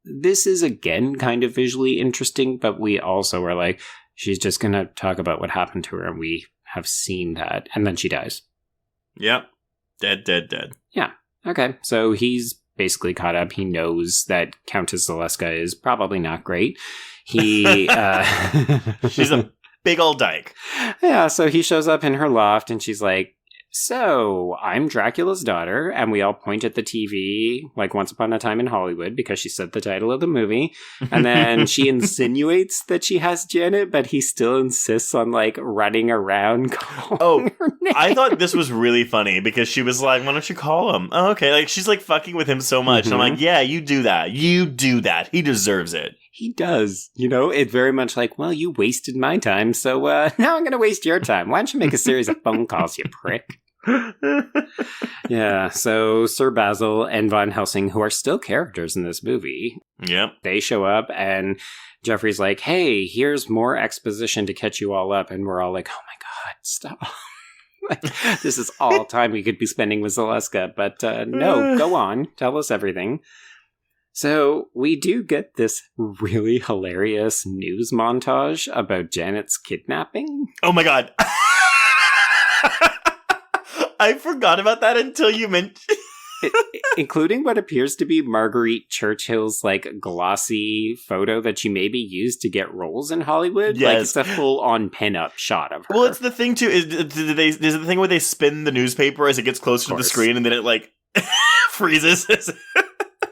This is, again, kind of visually interesting, but we also are like, she's just going to talk about what happened to her, and we have seen that. And then she dies. Yep. Dead. Yeah. Okay. So he's basically caught up. He knows that Countess Zaleska is probably not great. He... She's a Big old dyke. Yeah, so he shows up in her loft and she's like, so, I'm Dracula's daughter, and we all point at the TV, like Once Upon a Time in Hollywood, because she said the title of the movie, and then she insinuates that she has Janet, but he still insists on, like, running around calling her name. I thought this was really funny, because she was like, why don't you call him? Oh, okay, like, she's, like, fucking with him so much, and I'm like, yeah, you do that. You do that. He deserves it. He does. You know, it's very much like, well, you wasted my time, so now I'm going to waste your time. Why don't you make a series of phone calls, you prick? Yeah, so Sir Basil and Von Helsing, who are still characters in this movie, they show up and Jeffrey's like, hey, here's more exposition to catch you all up. And we're all like, oh my God, stop. Like, this is all time we could be spending with Zaleska, but no, go on, tell us everything. So we do get this really hilarious news montage about Janet's kidnapping. Oh my God. I forgot about that until you mentioned including what appears to be Marguerite Churchill's like glossy photo that she maybe used to get roles in Hollywood. Yes. Like it's a full-on pinup shot of her. Well, it's the thing too. Is the thing where they spin the newspaper as it gets closer to the screen and then it like freezes.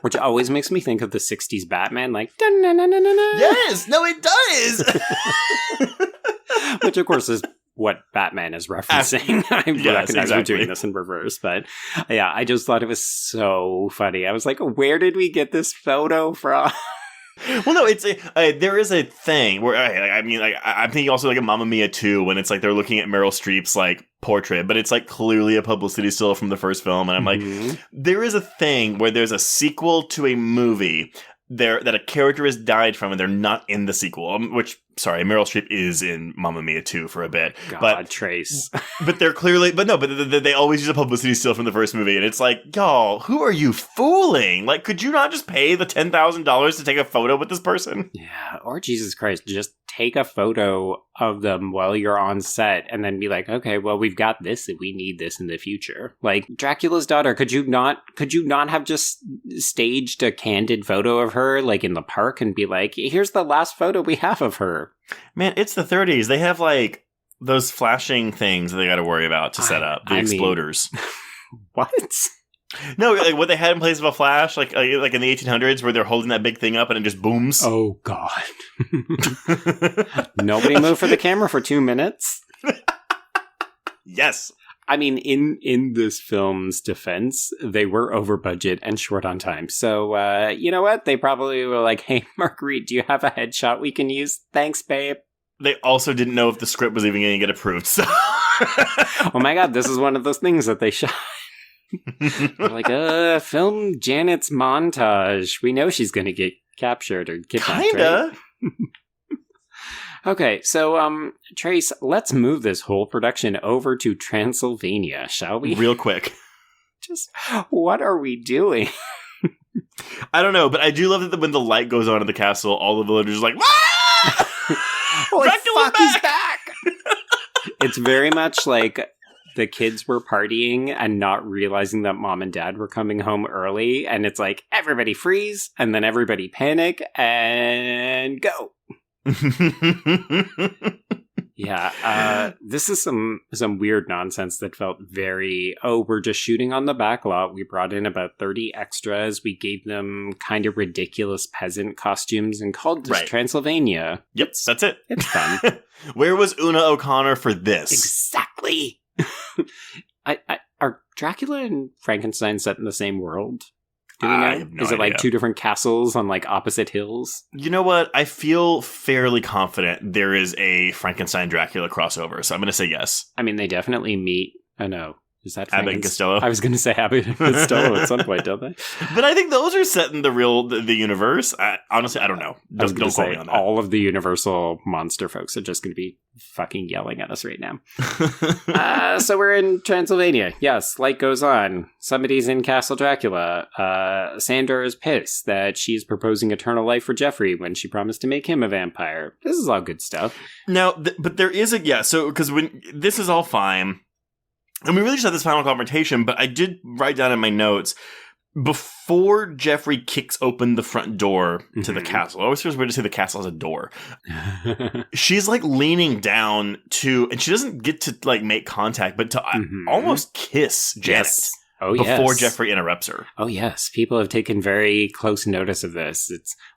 Which always makes me think of the 60s Batman, like, dun-na-na-na-na-na. Yes, no, it does. Which, of course, is what Batman is referencing. I recognize we're doing this in reverse, but yeah, I just thought it was so funny. I was like, where did we get this photo from? Well, no, it's there is a thing where I mean, like, I'm thinking also like a Mamma Mia 2 when it's like they're looking at Meryl Streep's like portrait, but it's like clearly a publicity still from the first film, and I'm like, there is a thing where there's a sequel to a movie there that a character has died from, and they're not in the sequel. Which, sorry, Meryl Streep is in Mamma Mia 2 for a bit, but Trace. But they're clearly, but they always use a publicity still from the first movie, and it's like, y'all, who are you fooling? Like, could you not just pay the $10,000 to take a photo with this person? Yeah, or Jesus Christ, just take a photo of them while you're on set, and then be like, okay, well, we've got this, and we need this in the future. Like Dracula's daughter, could you not have just staged a candid photo of her, like in the park, and be like, here's the last photo we have of her? Man, it's the 30s. They have like those flashing things that they got to worry about to set up the exploders. What? No, like what they had in place of a flash, like in the 1800s, where they're holding that big thing up and it just booms. Oh God! Nobody moved for the camera for 2 minutes. Yes. I mean, in this film's defense, they were over budget and short on time. So, you know what? They probably were like, hey, Marguerite, do you have a headshot we can use? Thanks, babe. They also didn't know if the script was even going to get approved. So. Oh my God, this is one of those things that they shot. Like, film Janet's montage. We know she's going to get captured or kidnapped, Kinda. Right? Okay, so, Trace, let's move this whole production over to Transylvania, shall we? Real quick. Just, what are we doing? I don't know, but I do love that when the light goes on in the castle, all the villagers are like, ah! Holy Dracula's fuck, he's back! It's very much like the kids were partying and not realizing that mom and dad were coming home early, and it's like, everybody freeze, and then everybody panic, and go. Yeah, this is some weird nonsense that felt very, we're just shooting on the back lot. We brought in about 30 extras. We gave them kind of ridiculous peasant costumes and called this Transylvania. Yep, that's it. It's fun. Where was Una O'Connor for this? Exactly. Are Dracula and Frankenstein set in the same world? Do we know? I have no Is it like idea. two different castles on like opposite hills? You know what? I feel fairly confident there is a Frankenstein Dracula crossover, so I'm going to say yes. I mean, they definitely meet. Oh no. Is that Abbott and Costello? I was going to say Abbott and Costello at some point, don't they? But I think those are set in the universe. Honestly, I don't know. Don't quote me on that. All of the Universal monster folks are just going to be fucking yelling at us right now. So we're in Transylvania. Yes, light goes on. Somebody's in Castle Dracula. Sandra is pissed that she's proposing eternal life for Jeffrey when she promised to make him a vampire. This is all good stuff. Now, but there is because when this is all fine. And we really just had this final confrontation, but I did write down in my notes, before Jeffrey kicks open the front door to the castle, I always feel weird to say the castle has a door. She's like leaning down and she doesn't get to like make contact, but to almost kiss Janet. Yes. Before Jeffrey interrupts her. Oh, yes. People have taken very close notice of this.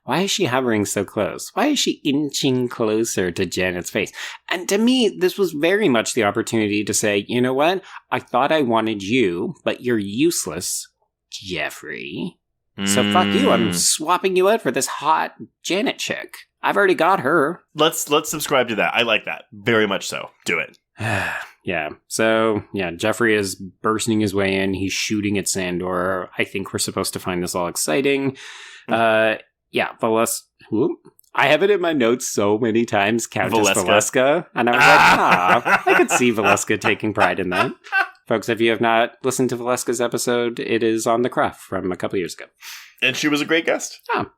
Why is she hovering so close? Why is she inching closer to Janet's face? And to me, this was very much the opportunity to say, you know what? I thought I wanted you, but you're useless, Jeffrey. So fuck you. I'm swapping you out for this hot Janet chick. I've already got her. Let's subscribe to that. I like that. Very much so. Do it. Yeah. So, Jeffrey is bursting his way in. He's shooting at Sandor. I think we're supposed to find this all exciting. Valeska. I have it in my notes so many times, Countess Valeska. And I was like, I could see Valeska taking pride in that. Folks, if you have not listened to Valeska's episode, it is on The Cruff from a couple years ago. And she was a great guest. Oh.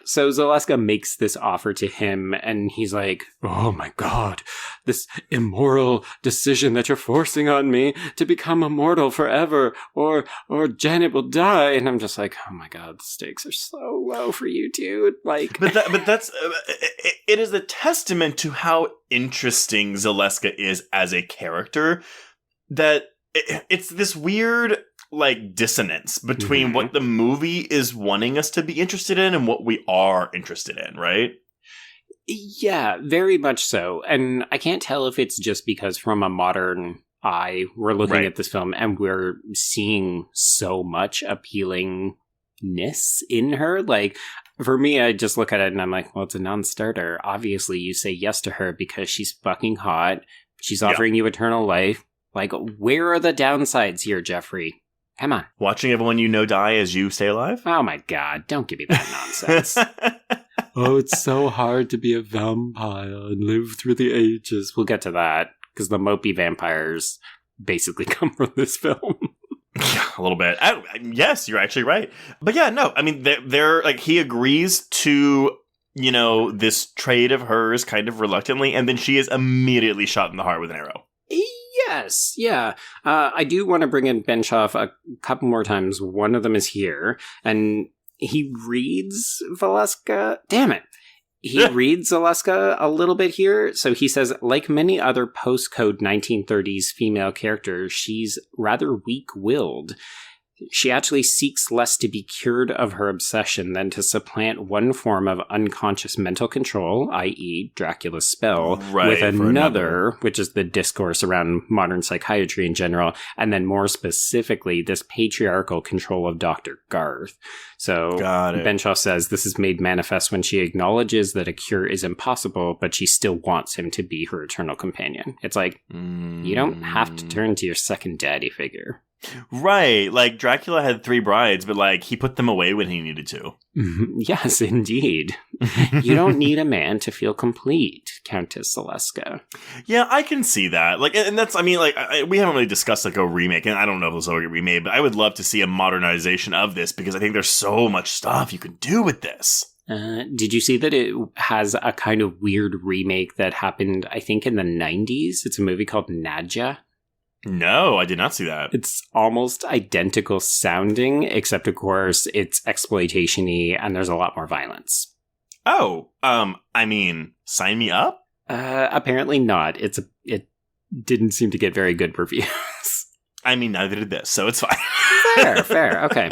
So Zaleska makes this offer to him, and he's like, oh my god, this immoral decision that you're forcing on me to become immortal forever, or Janet will die. And I'm just like, oh my god, the stakes are so low for you, dude. Like, but that's it is a testament to how interesting Zaleska is as a character, that it's this weird like dissonance between what the movie is wanting us to be interested in and what we are interested in, right? Yeah, very much so. And I can't tell if it's just because from a modern eye, we're looking at this film and we're seeing so much appealingness in her. Like, for me, I just look at it and I'm like, well, it's a non-starter. Obviously, you say yes to her because she's fucking hot. She's offering you eternal life. Like, where are the downsides here, Jeffrey? Come on. Watching everyone you know die as you stay alive? Oh my god, don't give me that nonsense. Oh, it's so hard to be a vampire and live through the ages. We'll get to that, because the mopey vampires basically come from this film. Yeah, a little bit. Yes, you're actually right. But yeah, no, I mean, they're like, he agrees to, you know, this trade of hers kind of reluctantly, and then she is immediately shot in the heart with an arrow. Yes, yeah. I do want to bring in Benshoff a couple more times. One of them is here, and he reads Valeska. Damn it. He reads Zaleska a little bit here. So he says, like many other post-code 1930s female characters, she's rather weak-willed. She actually seeks less to be cured of her obsession than to supplant one form of unconscious mental control, i.e. Dracula's spell, with another, which is the discourse around modern psychiatry in general, and then more specifically, this patriarchal control of Dr. Garth. So Benshoff says this is made manifest when she acknowledges that a cure is impossible, but she still wants him to be her eternal companion. It's like, you don't have to turn to your second daddy figure. Right, like Dracula had 3 brides, but like he put them away when he needed to. Yes, indeed. You don't need a man to feel complete, Countess Zaleska. Yeah, I can see that. Like, and that's, I mean, like, we haven't really discussed like a remake, and I don't know if this will get remade, but I would love to see a modernization of this because I think there's so much stuff you can do with this. Did you see that it has a kind of weird remake that happened, I think, in the 90s? It's a movie called Nadja. No, I did not see that. It's almost identical sounding, except of course it's exploitation-y and there's a lot more violence. Oh, I mean, sign me up? Apparently not. It didn't seem to get very good reviews. I mean, neither did this, so it's fine. Fair, okay.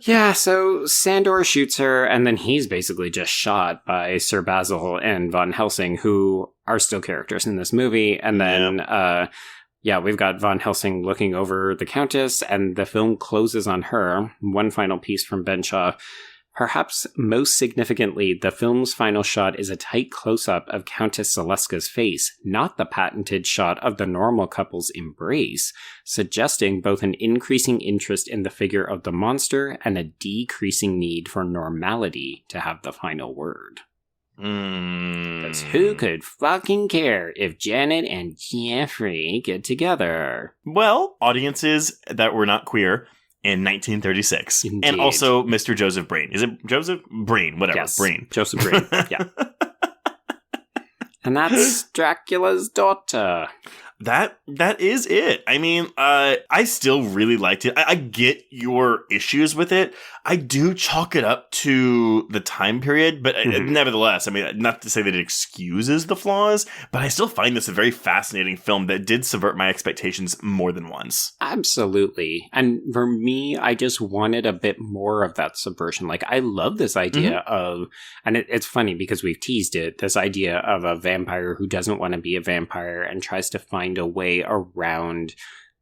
Yeah, so Sandor shoots her, and then he's basically just shot by Sir Basil and Von Helsing, who are still characters in this movie, and then, we've got Von Helsing looking over the Countess, and the film closes on her. One final piece from Benshoff. Perhaps most significantly, the film's final shot is a tight close-up of Countess Zaleska's face, not the patented shot of the normal couple's embrace, suggesting both an increasing interest in the figure of the monster and a decreasing need for normality to have the final word. Because who could fucking care if Janet and Jeffrey get together? Well, audiences that were not queer in 1936. Indeed. And also Mr. Joseph Breen. Is it Joseph? Breen, whatever. Yes, Breen. Joseph Breen, yeah. And that's Dracula's daughter. That is it. I mean, I still really liked it. I get your issues with it. I do chalk it up to the time period, but nevertheless, I mean, not to say that it excuses the flaws, but I still find this a very fascinating film that did subvert my expectations more than once. Absolutely. And for me, I just wanted a bit more of that subversion. Like, I love this idea of, and it's funny because we've teased it, this idea of a vampire who doesn't want to be a vampire and tries to find a way around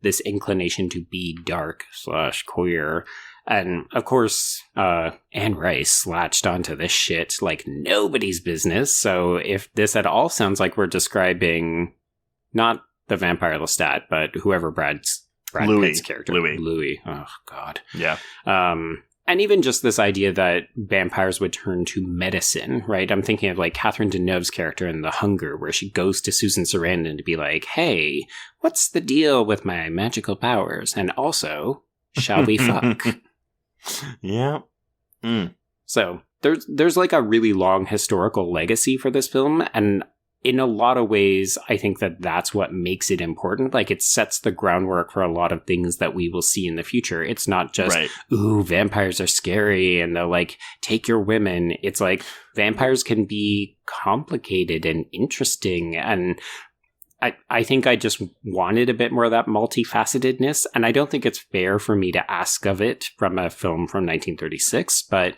this inclination to be dark/queer. And of course, Anne Rice latched onto this shit like nobody's business. So if this at all sounds like we're describing not the vampire Lestat, but whoever Brad Pitt's character, Louis. Oh God, yeah. And even just this idea that vampires would turn to medicine, right? I'm thinking of like Catherine Deneuve's character in The Hunger, where she goes to Susan Sarandon to be like, "Hey, what's the deal with my magical powers? And also, shall we fuck?" Yeah. So there's like a really long historical legacy for this film, and in a lot of ways, I think that that's what makes it important. Like, it sets the groundwork for a lot of things that we will see in the future. It's not just, ooh, vampires are scary and they'll, like, take your women. It's like, vampires can be complicated and interesting. And I think I just wanted a bit more of that multifacetedness. And I don't think it's fair for me to ask of it from a film from 1936. But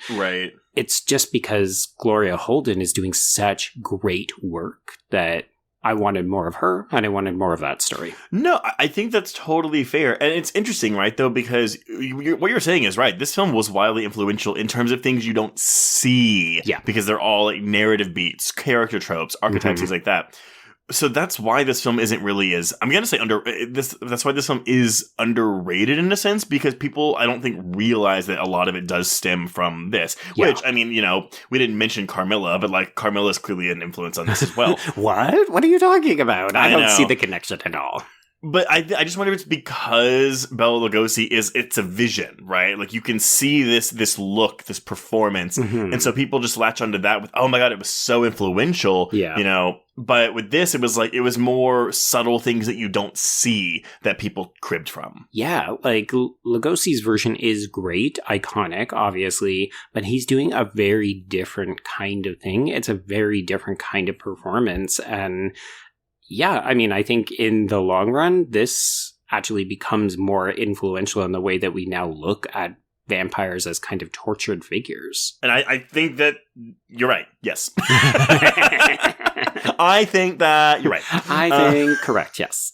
it's just because Gloria Holden is doing such great work that I wanted more of her and I wanted more of that story. No, I think that's totally fair. And it's interesting, right, though, because what you're saying is right. This film was wildly influential in terms of things you don't see. Yeah. Because they're all like narrative beats, character tropes, archetypes, things like that. So that's why this film isn't really as, I'm going to say that's why this film is underrated in a sense, because people, I don't think, realize that a lot of it does stem from this. Yeah. Which, I mean, you know, we didn't mention Carmilla, but like Carmilla is clearly an influence on this as well. What? What are you talking about? I don't see the connection at all. But I just wonder if it's because Bela Lugosi it's a vision, right? Like, you can see this look, this performance. And so people just latch onto that with, oh my God, it was so influential, you know. But with this, it was more subtle things that you don't see that people cribbed from. Yeah, like Lugosi's version is great, iconic, obviously, but he's doing a very different kind of thing. It's a very different kind of performance. And yeah, I mean, I think in the long run, this actually becomes more influential in the way that we now look at vampires as kind of tortured figures. And I think that you're right. Yes. I think that you're right. I think correct. Yes.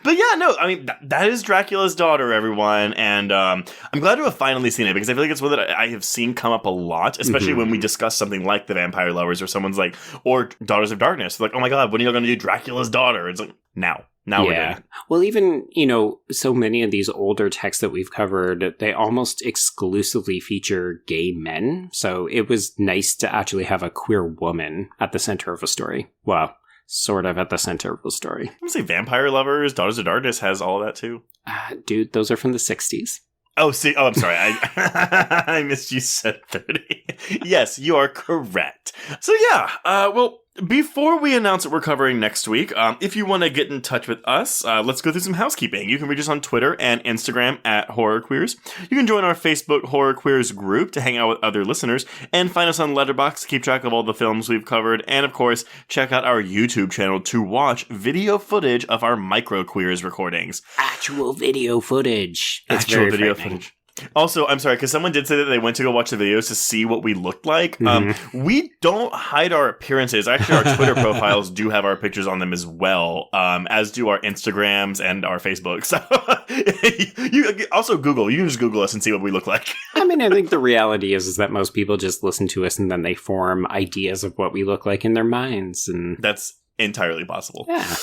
But yeah, no, I mean, that is Dracula's Daughter, everyone. And I'm glad to have finally seen it, because I feel like it's one that I have seen come up a lot, especially when we discuss something like The Vampire Lovers, or someone's like, or Daughters of Darkness. Like, oh my God, when are you going to do Dracula's Daughter? It's like, now we're doing it. Well, even, you know, so many of these older texts that we've covered, they almost exclusively feature gay men. So it was nice to actually have a queer woman at the center of a story. Well, sort of at the center of the story. I'm going to say Vampire Lovers, Daughters of Darkness has all that too. Dude, those are from the 60s. Oh, I'm sorry. I missed you said 30. Yes, you are correct. So yeah, well, before we announce what we're covering next week, if you want to get in touch with us, let's go through some housekeeping. You can reach us on Twitter and Instagram at Horror Queers. You can join our Facebook Horror Queers group to hang out with other listeners, and find us on Letterboxd to keep track of all the films we've covered. And of course, check out our YouTube channel to watch video footage of our Micro Queers recordings. Actual video footage. It's actual video footage. Also, I'm sorry, because someone did say that they went to go watch the videos to see what we looked like. We don't hide our appearances. Actually, our Twitter profiles do have our pictures on them as well, as do our Instagrams and our Facebook. So, you also Google. You can just Google us and see what we look like. I mean, I think the reality is that most people just listen to us and then they form ideas of what we look like in their minds. And that's entirely possible. Yeah.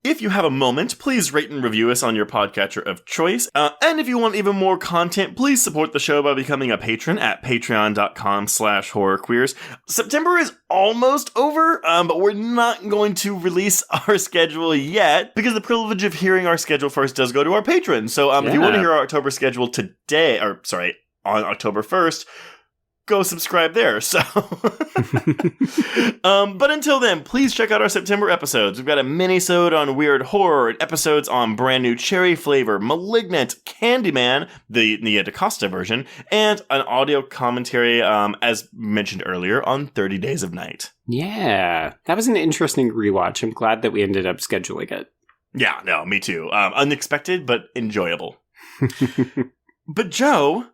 If you have a moment, please rate and review us on your podcatcher of choice. And if you want even more content, please support the show by becoming a patron at patreon.com/horrorqueers. September is almost over, but we're not going to release our schedule yet, because the privilege of hearing our schedule first does go to our patrons. So if you want to hear our October schedule on October 1st, go subscribe there. So, but until then, please check out our September episodes. We've got a mini-sode on weird horror, and episodes on brand new cherry flavor, Malignant, Candyman, the Nia DaCosta version, and an audio commentary, as mentioned earlier, on 30 Days of Night. Yeah, that was an interesting rewatch. I'm glad that we ended up scheduling it. Yeah, no, me too. Unexpected, but enjoyable. But Joe,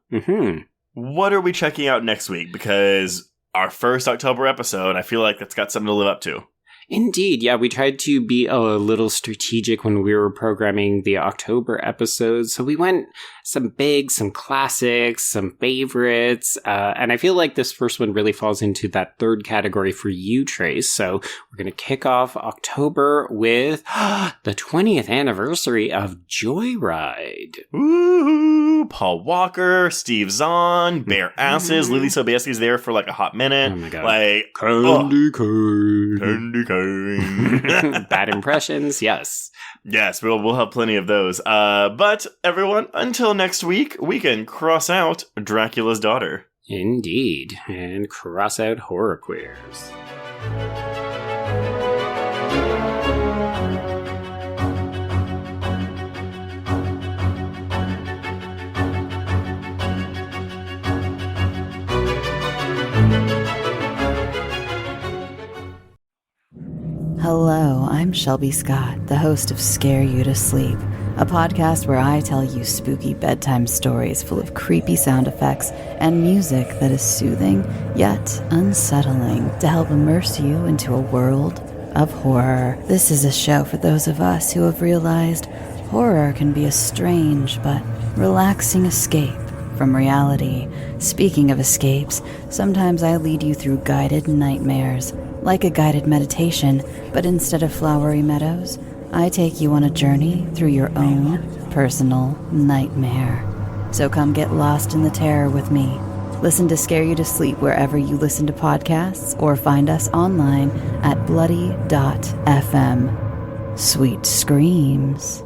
what are we checking out next week? Because our first October episode, I feel like that's got something to live up to. Indeed, yeah, we tried to be a little strategic when we were programming the October episodes, so we went some big, some classics, some favorites, and I feel like this first one really falls into that third category for you, Trace, so we're going to kick off October with the 20th anniversary of Joyride. Woohoo! Paul Walker, Steve Zahn, Bare Asses, Lily Sobieski's there for like a hot minute. Oh my god. Like, Candy cane. Candy cane. Bad impressions, yes. Yes, we'll have plenty of those. But everyone, until next week, we can cross out Dracula's daughter. Indeed, and cross out horror queers. Hello, I'm Shelby Scott, the host of Scare You to Sleep, a podcast where I tell you spooky bedtime stories full of creepy sound effects and music that is soothing yet unsettling to help immerse you into a world of horror. This is a show for those of us who have realized horror can be a strange but relaxing escape from reality. Speaking of escapes, sometimes I lead you through guided nightmares, like a guided meditation, but instead of flowery meadows, I take you on a journey through your own personal nightmare. So come get lost in the terror with me. Listen to Scare You to Sleep wherever you listen to podcasts, or find us online at bloody.fm. Sweet screams.